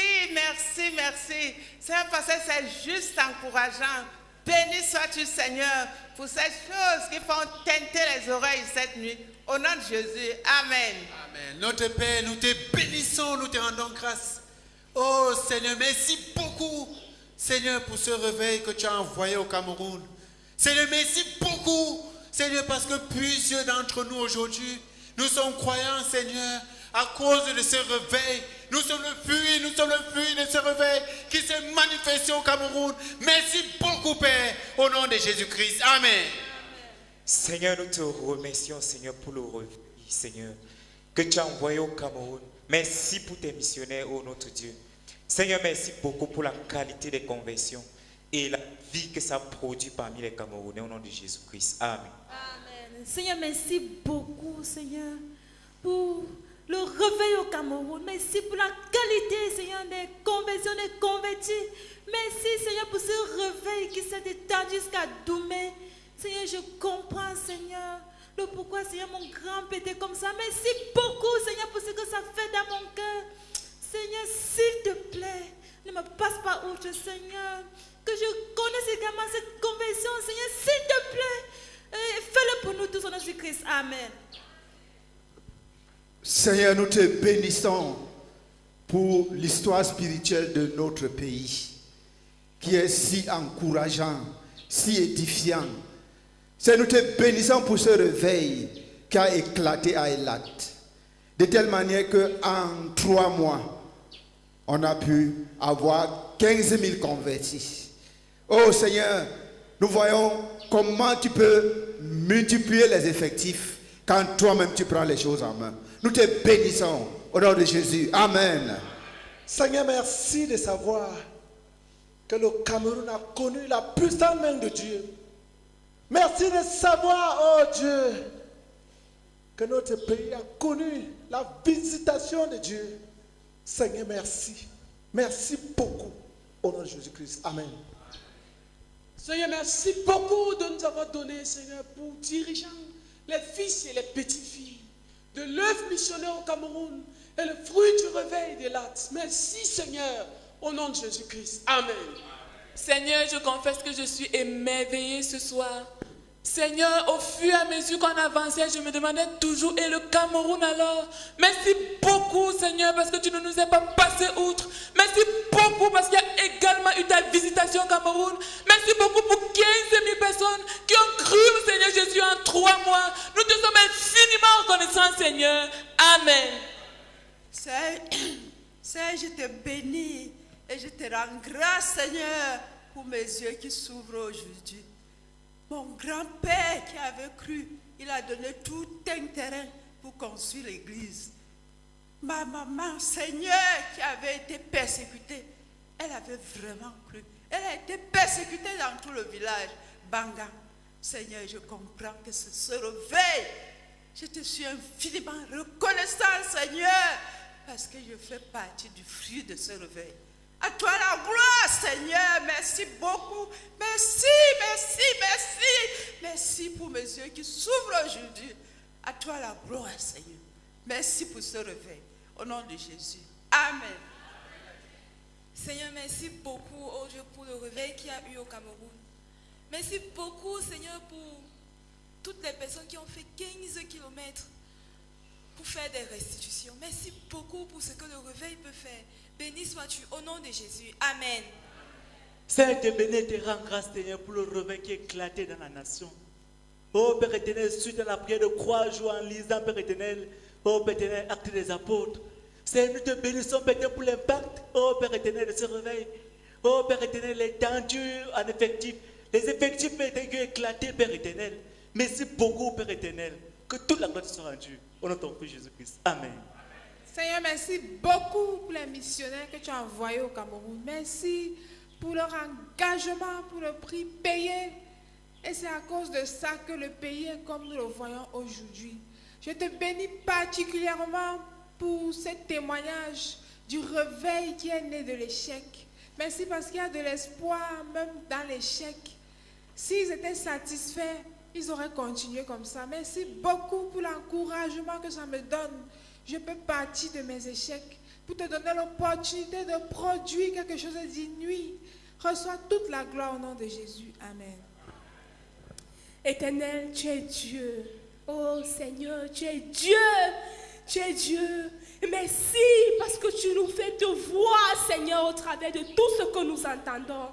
Seigneur, parce que c'est juste encourageant. Béni sois-tu, Seigneur, pour ces choses qui font teinter les oreilles cette nuit. Au nom de Jésus, Amen. Amen. Notre Père, nous te bénissons, nous te rendons grâce. Oh Seigneur, merci beaucoup, Seigneur, pour ce réveil que tu as envoyé au Cameroun. Seigneur, merci beaucoup. Seigneur, parce que plusieurs d'entre nous aujourd'hui, nous sommes croyants, Seigneur, à cause de ce réveil. Nous sommes le fruit de ce réveil qui s'est manifesté au Cameroun. Merci beaucoup, Père, au nom de Jésus-Christ. Amen. Seigneur, nous te remercions, Seigneur, pour le réveil, Seigneur, que tu as envoyé au Cameroun. Merci pour tes missionnaires, oh notre Dieu. Seigneur, merci beaucoup pour la qualité des conversions et la vie que ça produit parmi les Camerounais au nom de Jésus-Christ. Amen. Amen. Seigneur, merci beaucoup, Seigneur, pour le réveil au Cameroun. Merci pour la qualité, Seigneur, des conversions, des convertis. Merci, Seigneur, pour ce réveil qui s'est étendu jusqu'à Doumé. Seigneur, je comprends, Seigneur, le pourquoi, Seigneur, mon grand-père était comme ça. Merci beaucoup, Seigneur, pour ce que ça fait dans mon cœur. Seigneur, s'il te plaît, ne me passe pas outre, Seigneur. Que je connaisse également cette conversion, Seigneur, s'il te plaît. Fais-le pour nous tous au nom de Jésus-Christ. Amen. Seigneur, nous te bénissons pour l'histoire spirituelle de notre pays, qui est si encourageant, si édifiant. Seigneur, nous te bénissons pour ce réveil qui a éclaté à Eilat, de telle manière qu'en 3 mois, on a pu avoir 15 000 convertis. Oh Seigneur, nous voyons comment tu peux multiplier les effectifs quand toi-même tu prends les choses en main. Nous te bénissons au nom de Jésus. Amen. Seigneur, merci de savoir que le Cameroun a connu la puissante main de Dieu. Merci de savoir, oh Dieu, que notre pays a connu la visitation de Dieu. Seigneur, merci. Merci beaucoup au nom de Jésus-Christ. Amen. Seigneur, merci beaucoup de nous avoir donné, Seigneur, pour dirigeants, les fils et les petites-filles de l'œuvre missionnaire au Cameroun et le fruit du réveil des lattes. Merci, Seigneur, au nom de Jésus-Christ. Amen. Seigneur, je confesse que je suis émerveillée ce soir. Seigneur, au fur et à mesure qu'on avançait, je me demandais toujours, et le Cameroun alors? Merci beaucoup, Seigneur, parce que tu ne nous as pas passé outre. Merci beaucoup parce qu'il y a également eu ta visitation au Cameroun. Merci beaucoup pour 15 000 personnes qui ont cru au Seigneur Jésus en 3 mois. Nous te sommes infiniment reconnaissants, Seigneur. Amen. Seigneur, je te bénis et je te rends grâce, Seigneur, pour mes yeux qui s'ouvrent aujourd'hui. Mon grand-père qui avait cru, il a donné tout un terrain pour construire l'église. Ma maman, Seigneur, qui avait été persécutée, elle avait vraiment cru. Elle a été persécutée dans tout le village, Banga. Seigneur, je comprends que ce réveil, je te suis infiniment reconnaissant, Seigneur, parce que je fais partie du fruit de ce réveil. À toi la gloire, Seigneur. Merci beaucoup. Merci, merci, merci. Merci pour mes yeux qui s'ouvrent aujourd'hui. À toi la gloire, Seigneur. Merci pour ce réveil. Au nom de Jésus. Amen. Seigneur, merci beaucoup, oh Dieu, pour le réveil qu'il y a eu au Cameroun. Merci beaucoup, Seigneur, pour toutes les personnes qui ont fait 15 kilomètres pour faire des restitutions. Merci beaucoup pour ce que le réveil peut faire. Béni sois-tu au nom de Jésus. Amen. Seigneur, te bénis et te rends grâce, Seigneur, pour le réveil qui est éclaté dans la nation. Oh Père éternel, suite à la prière de 3 jours en lisant, Père éternel, oh Père éternel, acte des apôtres. Seigneur, nous te bénissons, Père éternel, pour l'impact, oh Père éternel, de ce réveil. Oh Père éternel, l'étendue en effectif. Les effectifs, Père éternel, qui ont éclaté, Père éternel. Merci beaucoup, Père éternel. Que toute la gloire soit rendue au nom de ton Fils Jésus-Christ. Amen. Seigneur, merci beaucoup pour les missionnaires que tu as envoyés au Cameroun. Merci pour leur engagement, pour le prix payé. Et c'est à cause de ça que le pays est comme nous le voyons aujourd'hui. Je te bénis particulièrement pour ce témoignage du réveil qui est né de l'échec. Merci parce qu'il y a de l'espoir même dans l'échec. S'ils étaient satisfaits, ils auraient continué comme ça. Merci beaucoup pour l'encouragement que ça me donne. Je peux partir de mes échecs pour te donner l'opportunité de produire quelque chose d'inouï. Reçois toute la gloire au nom de Jésus. Amen. Éternel, tu es Dieu. Oh Seigneur, tu es Dieu. Tu es Dieu. Merci parce que tu nous fais te voir, Seigneur, au travers de tout ce que nous entendons.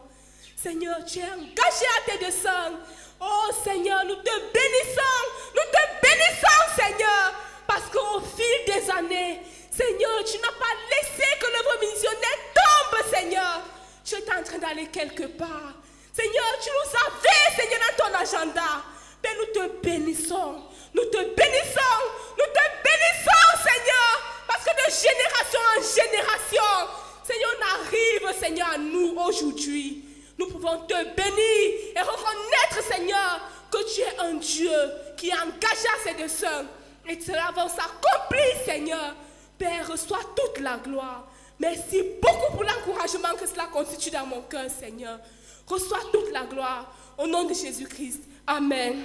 Seigneur, tu es engagé à tes desseins. Oh Seigneur, nous te bénissons. Nous te bénissons, Seigneur. Parce qu'au fil des années, Seigneur, tu n'as pas laissé que l'œuvre missionnaire tombe, Seigneur. Tu es en train d'aller quelque part. Seigneur, tu nous avais, Seigneur, dans ton agenda. Mais nous te bénissons. Nous te bénissons. Nous te bénissons, Seigneur. Parce que de génération en génération, Seigneur, on arrive, Seigneur, à nous aujourd'hui. Nous pouvons te bénir et reconnaître, Seigneur, que tu es un Dieu qui est engagé à ses desseins. Et cela va s'accomplir, Seigneur. Père, reçois toute la gloire. Merci beaucoup pour l'encouragement que cela constitue dans mon cœur, Seigneur. Reçois toute la gloire. Au nom de Jésus-Christ. Amen.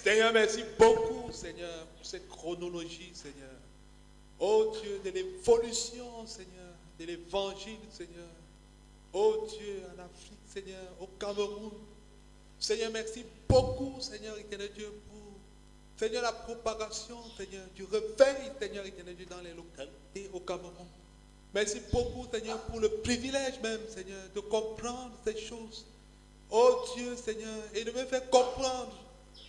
Seigneur, merci beaucoup, Seigneur, pour cette chronologie, Seigneur. Oh Dieu, de l'évolution, Seigneur, de l'évangile, Seigneur. Oh Dieu, en Afrique, Seigneur, au Cameroun. Seigneur, merci beaucoup, Seigneur, éternel Dieu, pour, Seigneur, la propagation, Seigneur, du réveil, Seigneur, éternel Dieu, dans les localités au Cameroun. Merci beaucoup, Seigneur, pour le privilège même, Seigneur, de comprendre ces choses. Oh Dieu, Seigneur, et de me faire comprendre,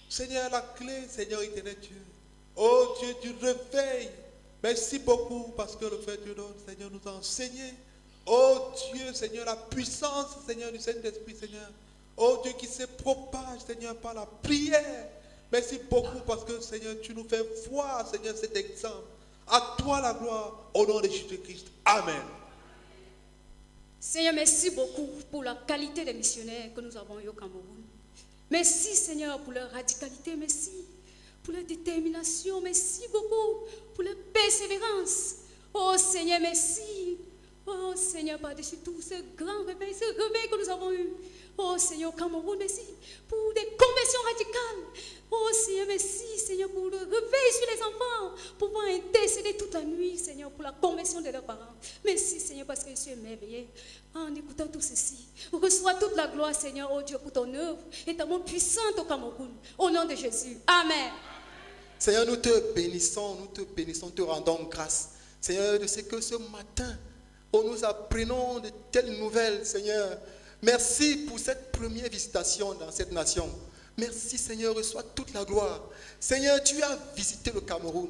Seigneur, la clé, Seigneur, éternel Dieu. Oh Dieu, du réveil. Merci beaucoup parce que le fait Dieu donne, Seigneur, nous a enseigné. Oh Dieu, Seigneur, la puissance, Seigneur, du Saint-Esprit, Seigneur. Oh Dieu, qui se propage, Seigneur, par la prière. Merci beaucoup parce que, Seigneur, tu nous fais voir, Seigneur, cet exemple. À toi la gloire, au nom de Jésus-Christ. Amen. Seigneur, merci beaucoup pour la qualité des missionnaires que nous avons eu au Cameroun. Merci, Seigneur, pour leur radicalité. Merci pour leur détermination. Merci beaucoup pour leur persévérance. Oh Seigneur, merci. Oh Seigneur, par-dessus tout, ce grand réveil, que nous avons eu. Oh Seigneur, Cameroun, merci pour des conversions radicales. Oh Seigneur, merci, Seigneur, pour le réveil sur les enfants, pour pouvoir intercéder toute la nuit, Seigneur, pour la conversion de leurs parents. Merci, Seigneur, parce que je suis émerveillé en écoutant tout ceci. Reçois toute la gloire, Seigneur, oh Dieu, pour ton œuvre et ta main puissante au Cameroun. Au nom de Jésus. Amen. Seigneur, nous te bénissons, te rendons grâce. Seigneur, de ce que ce matin, nous apprenons de telles nouvelles, Seigneur. Merci pour cette première visitation dans cette nation. Merci, Seigneur, reçois toute la gloire. Seigneur, tu as visité le Cameroun.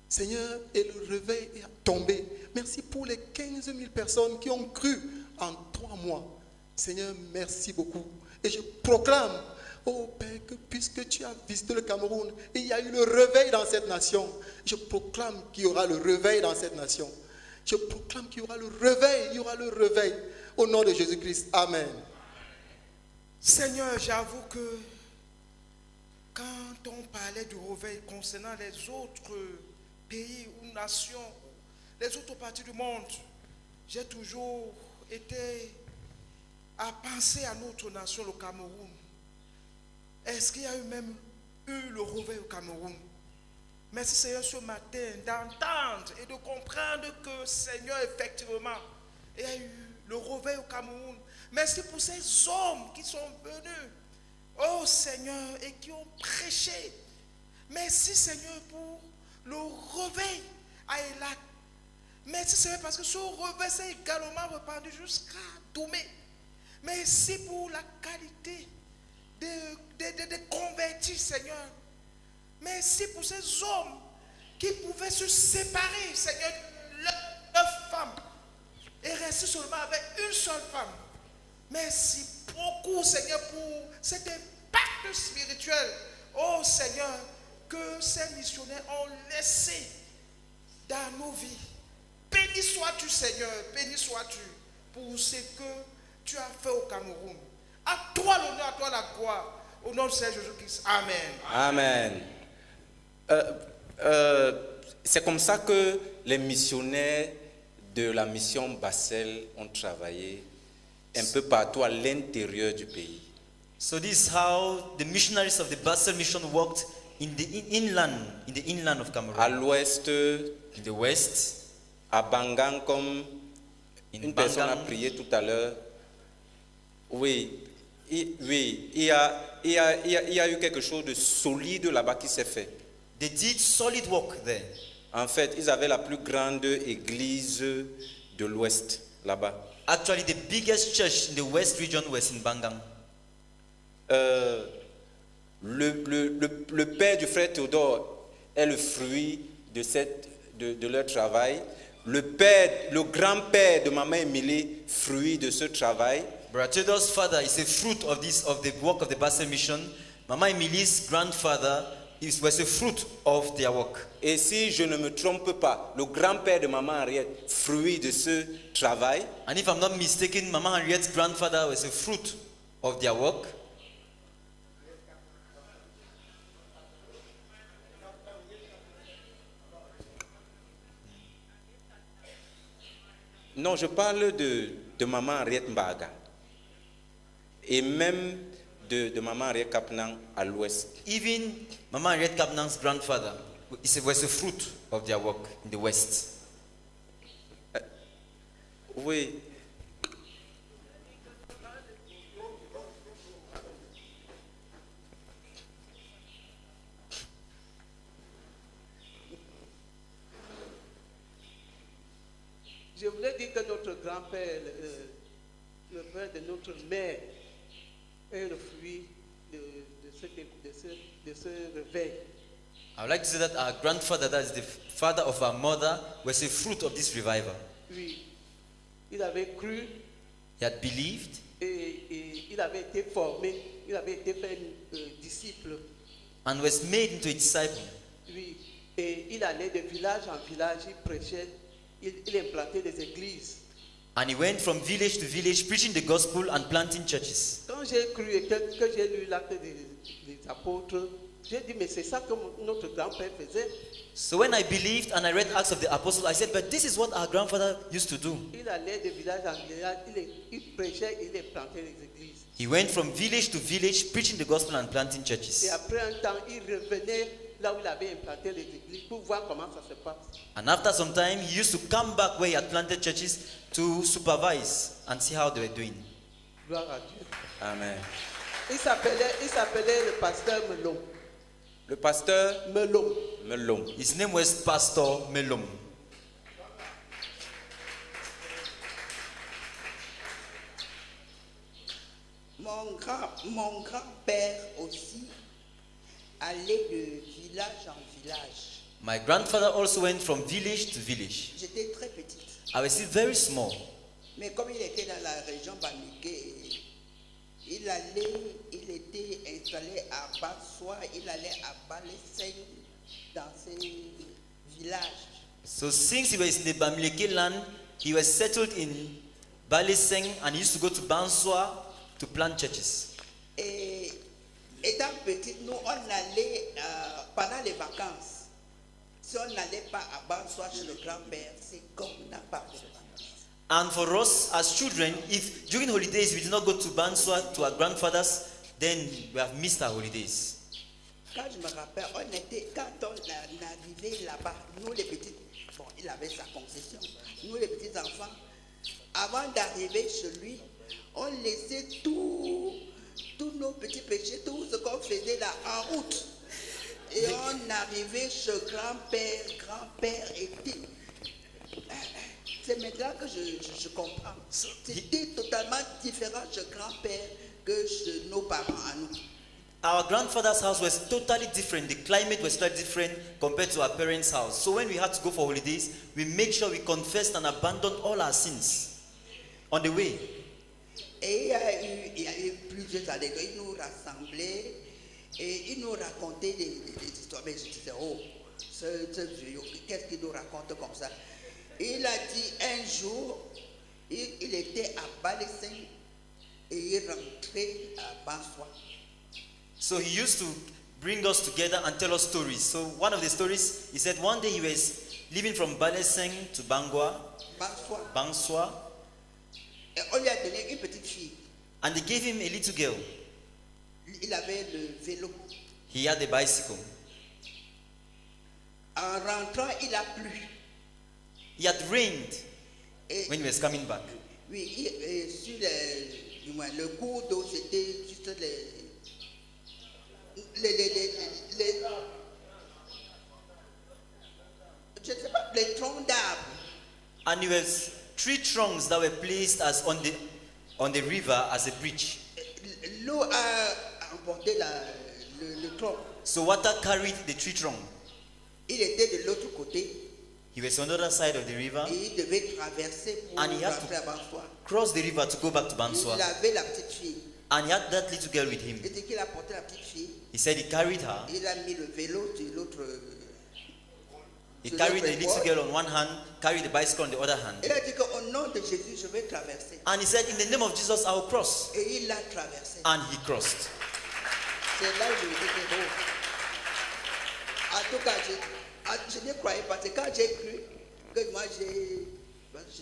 Seigneur, et le réveil est tombé. Merci pour les 15 000 personnes qui ont cru en 3 mois. Seigneur, merci beaucoup. Et je proclame, oh Père, que puisque tu as visité le Cameroun, il y a eu le réveil dans cette nation. Je proclame qu'il y aura le réveil dans cette nation. Je proclame qu'il y aura le réveil, il y aura le réveil. Au nom de Jésus-Christ, Amen. Seigneur, j'avoue que quand on parlait du réveil concernant les autres pays ou nations, les autres parties du monde, j'ai toujours été à penser à notre nation, le Cameroun. Est-ce qu'il y a même eu le réveil au Cameroun? Merci Seigneur ce matin d'entendre et de comprendre que Seigneur effectivement il y a eu le réveil au Cameroun. Merci pour ces hommes qui sont venus, oh Seigneur, et qui ont prêché. Merci Seigneur pour le réveil à Eilat. Merci Seigneur parce que ce réveil s'est également répandu jusqu'à Doumé. Merci pour la qualité des convertis, Seigneur. Merci pour ces hommes qui pouvaient se séparer, Seigneur, de leur femme et rester seulement avec une seule femme. Merci beaucoup, Seigneur, pour cet impact spirituel, oh Seigneur, que ces missionnaires ont laissé dans nos vies. Béni sois-tu, Seigneur, béni sois-tu pour ce que tu as fait au Cameroun. À toi l'honneur, à toi la gloire. Au nom de Seigneur Jésus-Christ. Amen. Amen. C'est comme ça que les missionnaires de la mission Bassel ont travaillé un peu partout à l'intérieur du pays. So this is how the missionaries of the Basel mission worked in the inland of Cameroon. À l'ouest, in the west, à Bangang, comme une personne a prié tout à l'heure. Oui, il y a eu quelque chose de solide là-bas qui s'est fait. They did solid work there. En fait, ils avaient la plus grande église de l'ouest là-bas. Actually, the biggest church in the west region was in Bangang. Le père du frère Théodore est le fruit de leur travail. Le grand-père de maman Émilie, fruit de ce travail. Brother Theodore's father is a fruit of the work of the Basel mission. Mama Emily's grandfather it was a fruit of their work. Et si je ne me trompe pas, le grand-père de maman Henriette, fruit de ce travail, And if I'm not mistaken, Mama Henriette's grandfather was a fruit of their work. non, je parle de maman Henriette Mbaga et même de maman Henriette Kapnan à l'ouest. Even Mama Henriette Kapnan's grandfather was a fruit of their work in the west. Oui. Je voulais dire que notre grand-père, le père de notre mère, est le fruit de ce réveil. I would like to say that our grandfather, that is the father of our mother, was a fruit of this revival. Oui, il avait cru He had believed et il avait été formé, il avait été fait disciple. and was made into a disciple. Oui, et il allait de village en village, il prêchait, il implantait des églises. And he went from village to village preaching the gospel and planting churches. Quand j'ai cru et que j'ai lu l'acte des apôtres, j'ai dit, mais c'est ça que notre grand-père faisait. So when I believed and I read Acts of the Apostles, I said, but this is what our grandfather used to do. Il allait de village en village, il prêchait, il implantait les églises. He went from village to village preaching the gospel and planting Et churches. après un temps, il revenait là où il avait implanté les églises pour voir comment ça se passe. And after some time, he used to come back where he had planted churches to supervise and see how they were doing. Gloire à Dieu. Amen. Il s'appelait le pasteur Melon. Le pasteur Melon. Melon. His name was Pastor Melom. Mon grand-père aussi allait de village en village. My grandfather also went from village to village. J'étais très petite. I was still very small. Mais comme il était dans la région Bamigué, il était installé à Bassois, il allait à Baleseng dans ces villages. So since he was in the Bamileke land, he was settled in Baleseng and he used to go to Banswa to plant churches. Et étant petite, nous on allait pendant les vacances. Si on n'allait pas à Bassois chez le grand-père, c'est comme on n'a pas de vacances. And for us as children, if during holidays we did not go to Banswa to our grandfathers, then we have missed our holidays. Quand je me rappelle, quand on arrivait là-bas, nous les petits, bon, il avait sa concession, nous les petits enfants, avant d'arriver chez lui, on laissait tous nos petits péchés, tout ce qu'on faisait là en route. Et on arrivait chez grand-père était... C'est maintenant que je comprends. C'était totalement différent chez grand-père que chez nos parents à nous. Our grandfather's house was totally different. The climate was totally different compared to our parents' house. So when we had to go for holidays, we made sure we confessed and abandoned all our sins on the way. Et il y a eu plusieurs années, il nous rassemblait et il nous racontait des histoires. Mais je disais, oh, ce vieux, qu'est-ce qu'il nous raconte comme ça? Il a dit un jour, il était à Baleseng et il rentrait à Banswa. So he used to bring us together and tell us stories. So one of the stories, he said one day he was leaving from Baleseng to Banswa. Et on lui a donné une petite fille. And they gave him a little girl. Il avait le vélo. He had a bicycle. En rentrant, il a plu. It had rained when he was coming back. Oui, sur le cours d'eau, c'était juste je ne sais pas, les troncs d'arbres. And it was 3 trunks that were placed as on the river as a bridge. L'eau a emporté le tronc. So water carried the 3 trunks. Il était de l'autre côté. He was on the other side of the river. Et il devait traverser pour and he had rentrer à Banswa. to cross the river to go back to Banswa. Il avait la petite fille. And he had that little girl with him. Il dit qu'il a porté la petite fille. He said he carried her. Il a mis le vélo sur l'autre. He carried the little girl on one hand, carried the bicycle on the other hand. Il a dit qu'au nom de Jésus, je vais traverser. And he said, in the name of Jesus, I will cross. Et il a traversé. And he crossed. C'est là où je me dis que, en tout cas, je ne croyais pas. C'est quand j'ai cru que moi je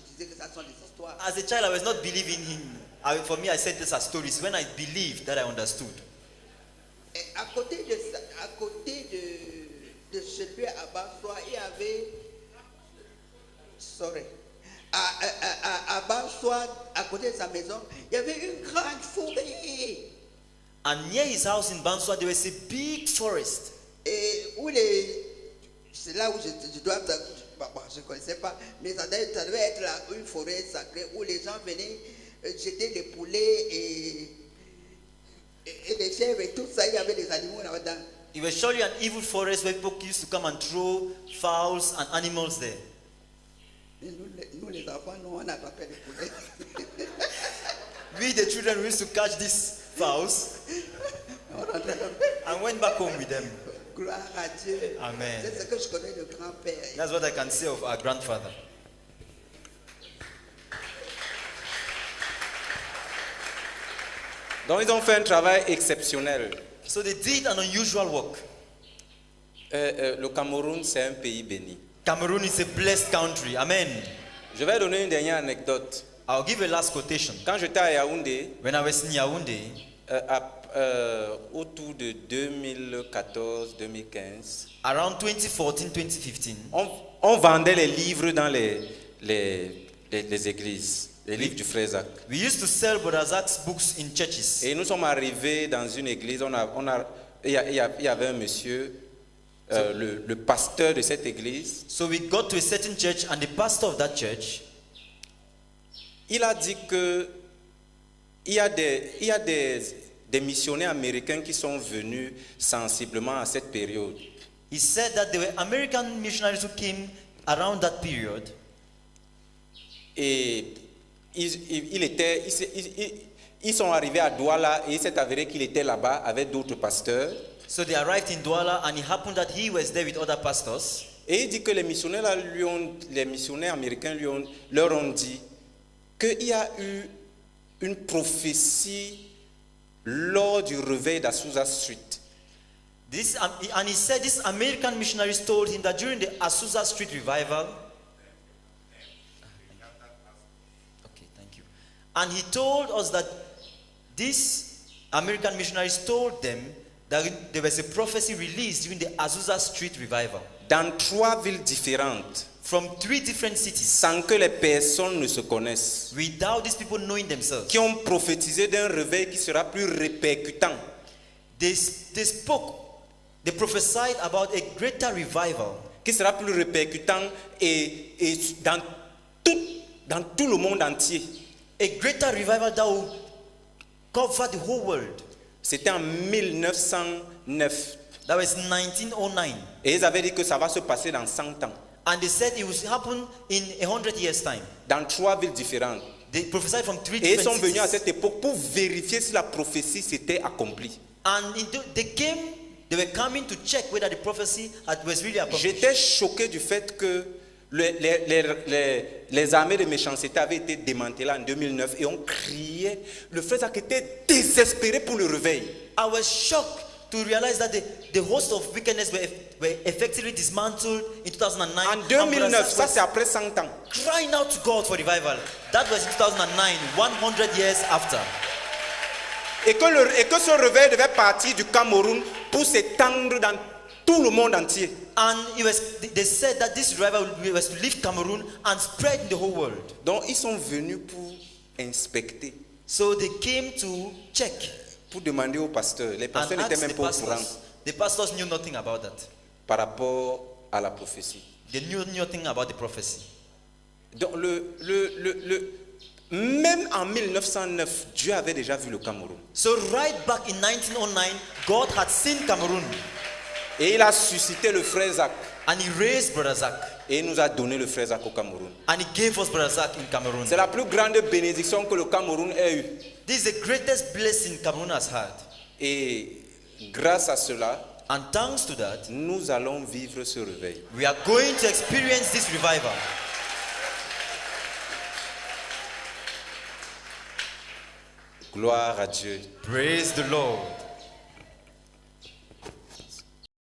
disais que ça sont des histoires. As a child, I was not believing him. For me, I said these are stories. When I believed, that I understood. Et à côté de celui à Bansoa, il y avait, à Bansoa, à côté de sa maison, il y avait une grande forêt. And near his house in Bansoa, there was a big forest. Et c'est là où je dois, je ne connaissais pas, mais ça devait être là, une forêt sacrée où les gens venaient jeter des poulets et les chèvres et tout ça, il y avait des animaux là-dedans. It was surely an evil forest where people used to come and throw fowls and animals there. Nous les enfants, nous, on attrapait les poulets. We, the children, we used to catch these fowls and went back home with them. Gloire à Dieu. Amen. C'est ce que je connais de grand-père. That's what I can say of our grandfather. Donc ils ont fait un travail exceptionnel. So they did an unusual work. Le Cameroun, c'est un pays béni. Cameroon is a blessed country. Amen. Je vais donner une dernière anecdote. I'll give a last quotation. Quand j'étais à Yaoundé, when I was in Yaoundé, autour de 2014-2015, around 2014-2015, on vendait les livres dans les églises, les livres du frère Zach. We used to sell Brother Zach's books in churches. Et nous sommes arrivés dans une église, il y avait un monsieur, le pasteur de cette église. So we got to a certain church and the pastor of that church, il a dit que il y a des missionnaires américains qui sont venus sensiblement à cette période. He said that there were American missionaries who came around that period. Et ils sont arrivés à Douala et il s'est avéré qu'il était là-bas avec d'autres pasteurs. So they arrived in Douala and it happened that he was there with other pastors. Et il dit que les missionnaires américains leur ont dit qu'il y a eu une prophétie lors du réveil d'Azusa Street. And he said these American missionaries told him that during the Azusa Street revival, and he told us that these American missionaries told them that there was a prophecy released during the Azusa Street revival. Dans 3 villes différentes. From 3 different cities. Sans que les personnes ne se connaissent. Without these people knowing themselves. Qui ont prophétisé d'un réveil qui sera plus répercutant. They prophesied about a greater revival. Qui sera plus répercutant et dans tout le monde entier. A greater revival that will cover the whole world. C'était en 1909. That was 1909. Et ils avaient dit que ça va se passer dans 100 ans. And they said it will happen in 100 years' time. Dans 3 villes différentes. They prophesied from 3 Et different ils sont venus cities. à cette époque pour vérifier si la prophétie s'était accomplie. And they were coming to check whether the prophecy was really accomplished. J'étais choqué du fait que les armées de méchanceté avaient été démantelées en 2009 et on criait. Le frère Zach était désespéré pour le réveil. I was shocked to realize that the host of wickedness were effectively dismantled in 2009. En 2009, ça c'est après 100 ans. Crying out to God for revival. That was in 2009, 100 years after. Et que ce réveil devait partir du Cameroun pour s'étendre dans tout le monde entier. And they said that this revival was to leave Cameroon and spread in the whole world. Donc ils sont venus pour inspecter. So they came to check. Pour demander aux pasteurs. Les pasteurs n'étaient même pas au courant. The pastors knew nothing about that. Par rapport à la prophétie. They knew nothing about the prophecy. Donc même en 1909, Dieu avait déjà vu le Cameroun. So right back in 1909, God had seen Cameroon. Et il a suscité le frère Zach. And he raised Brother Zach. Et il nous a donné le frère Zach au Cameroun. And he gave us Brother Zach in Cameroon. C'est la plus grande bénédiction que le Cameroun ait eue. This is the greatest blessing Cameroon has had. Et grâce à cela, and thanks to that, nous allons vivre ce réveil. We are going to experience this revival. Gloire à Dieu. Praise the Lord.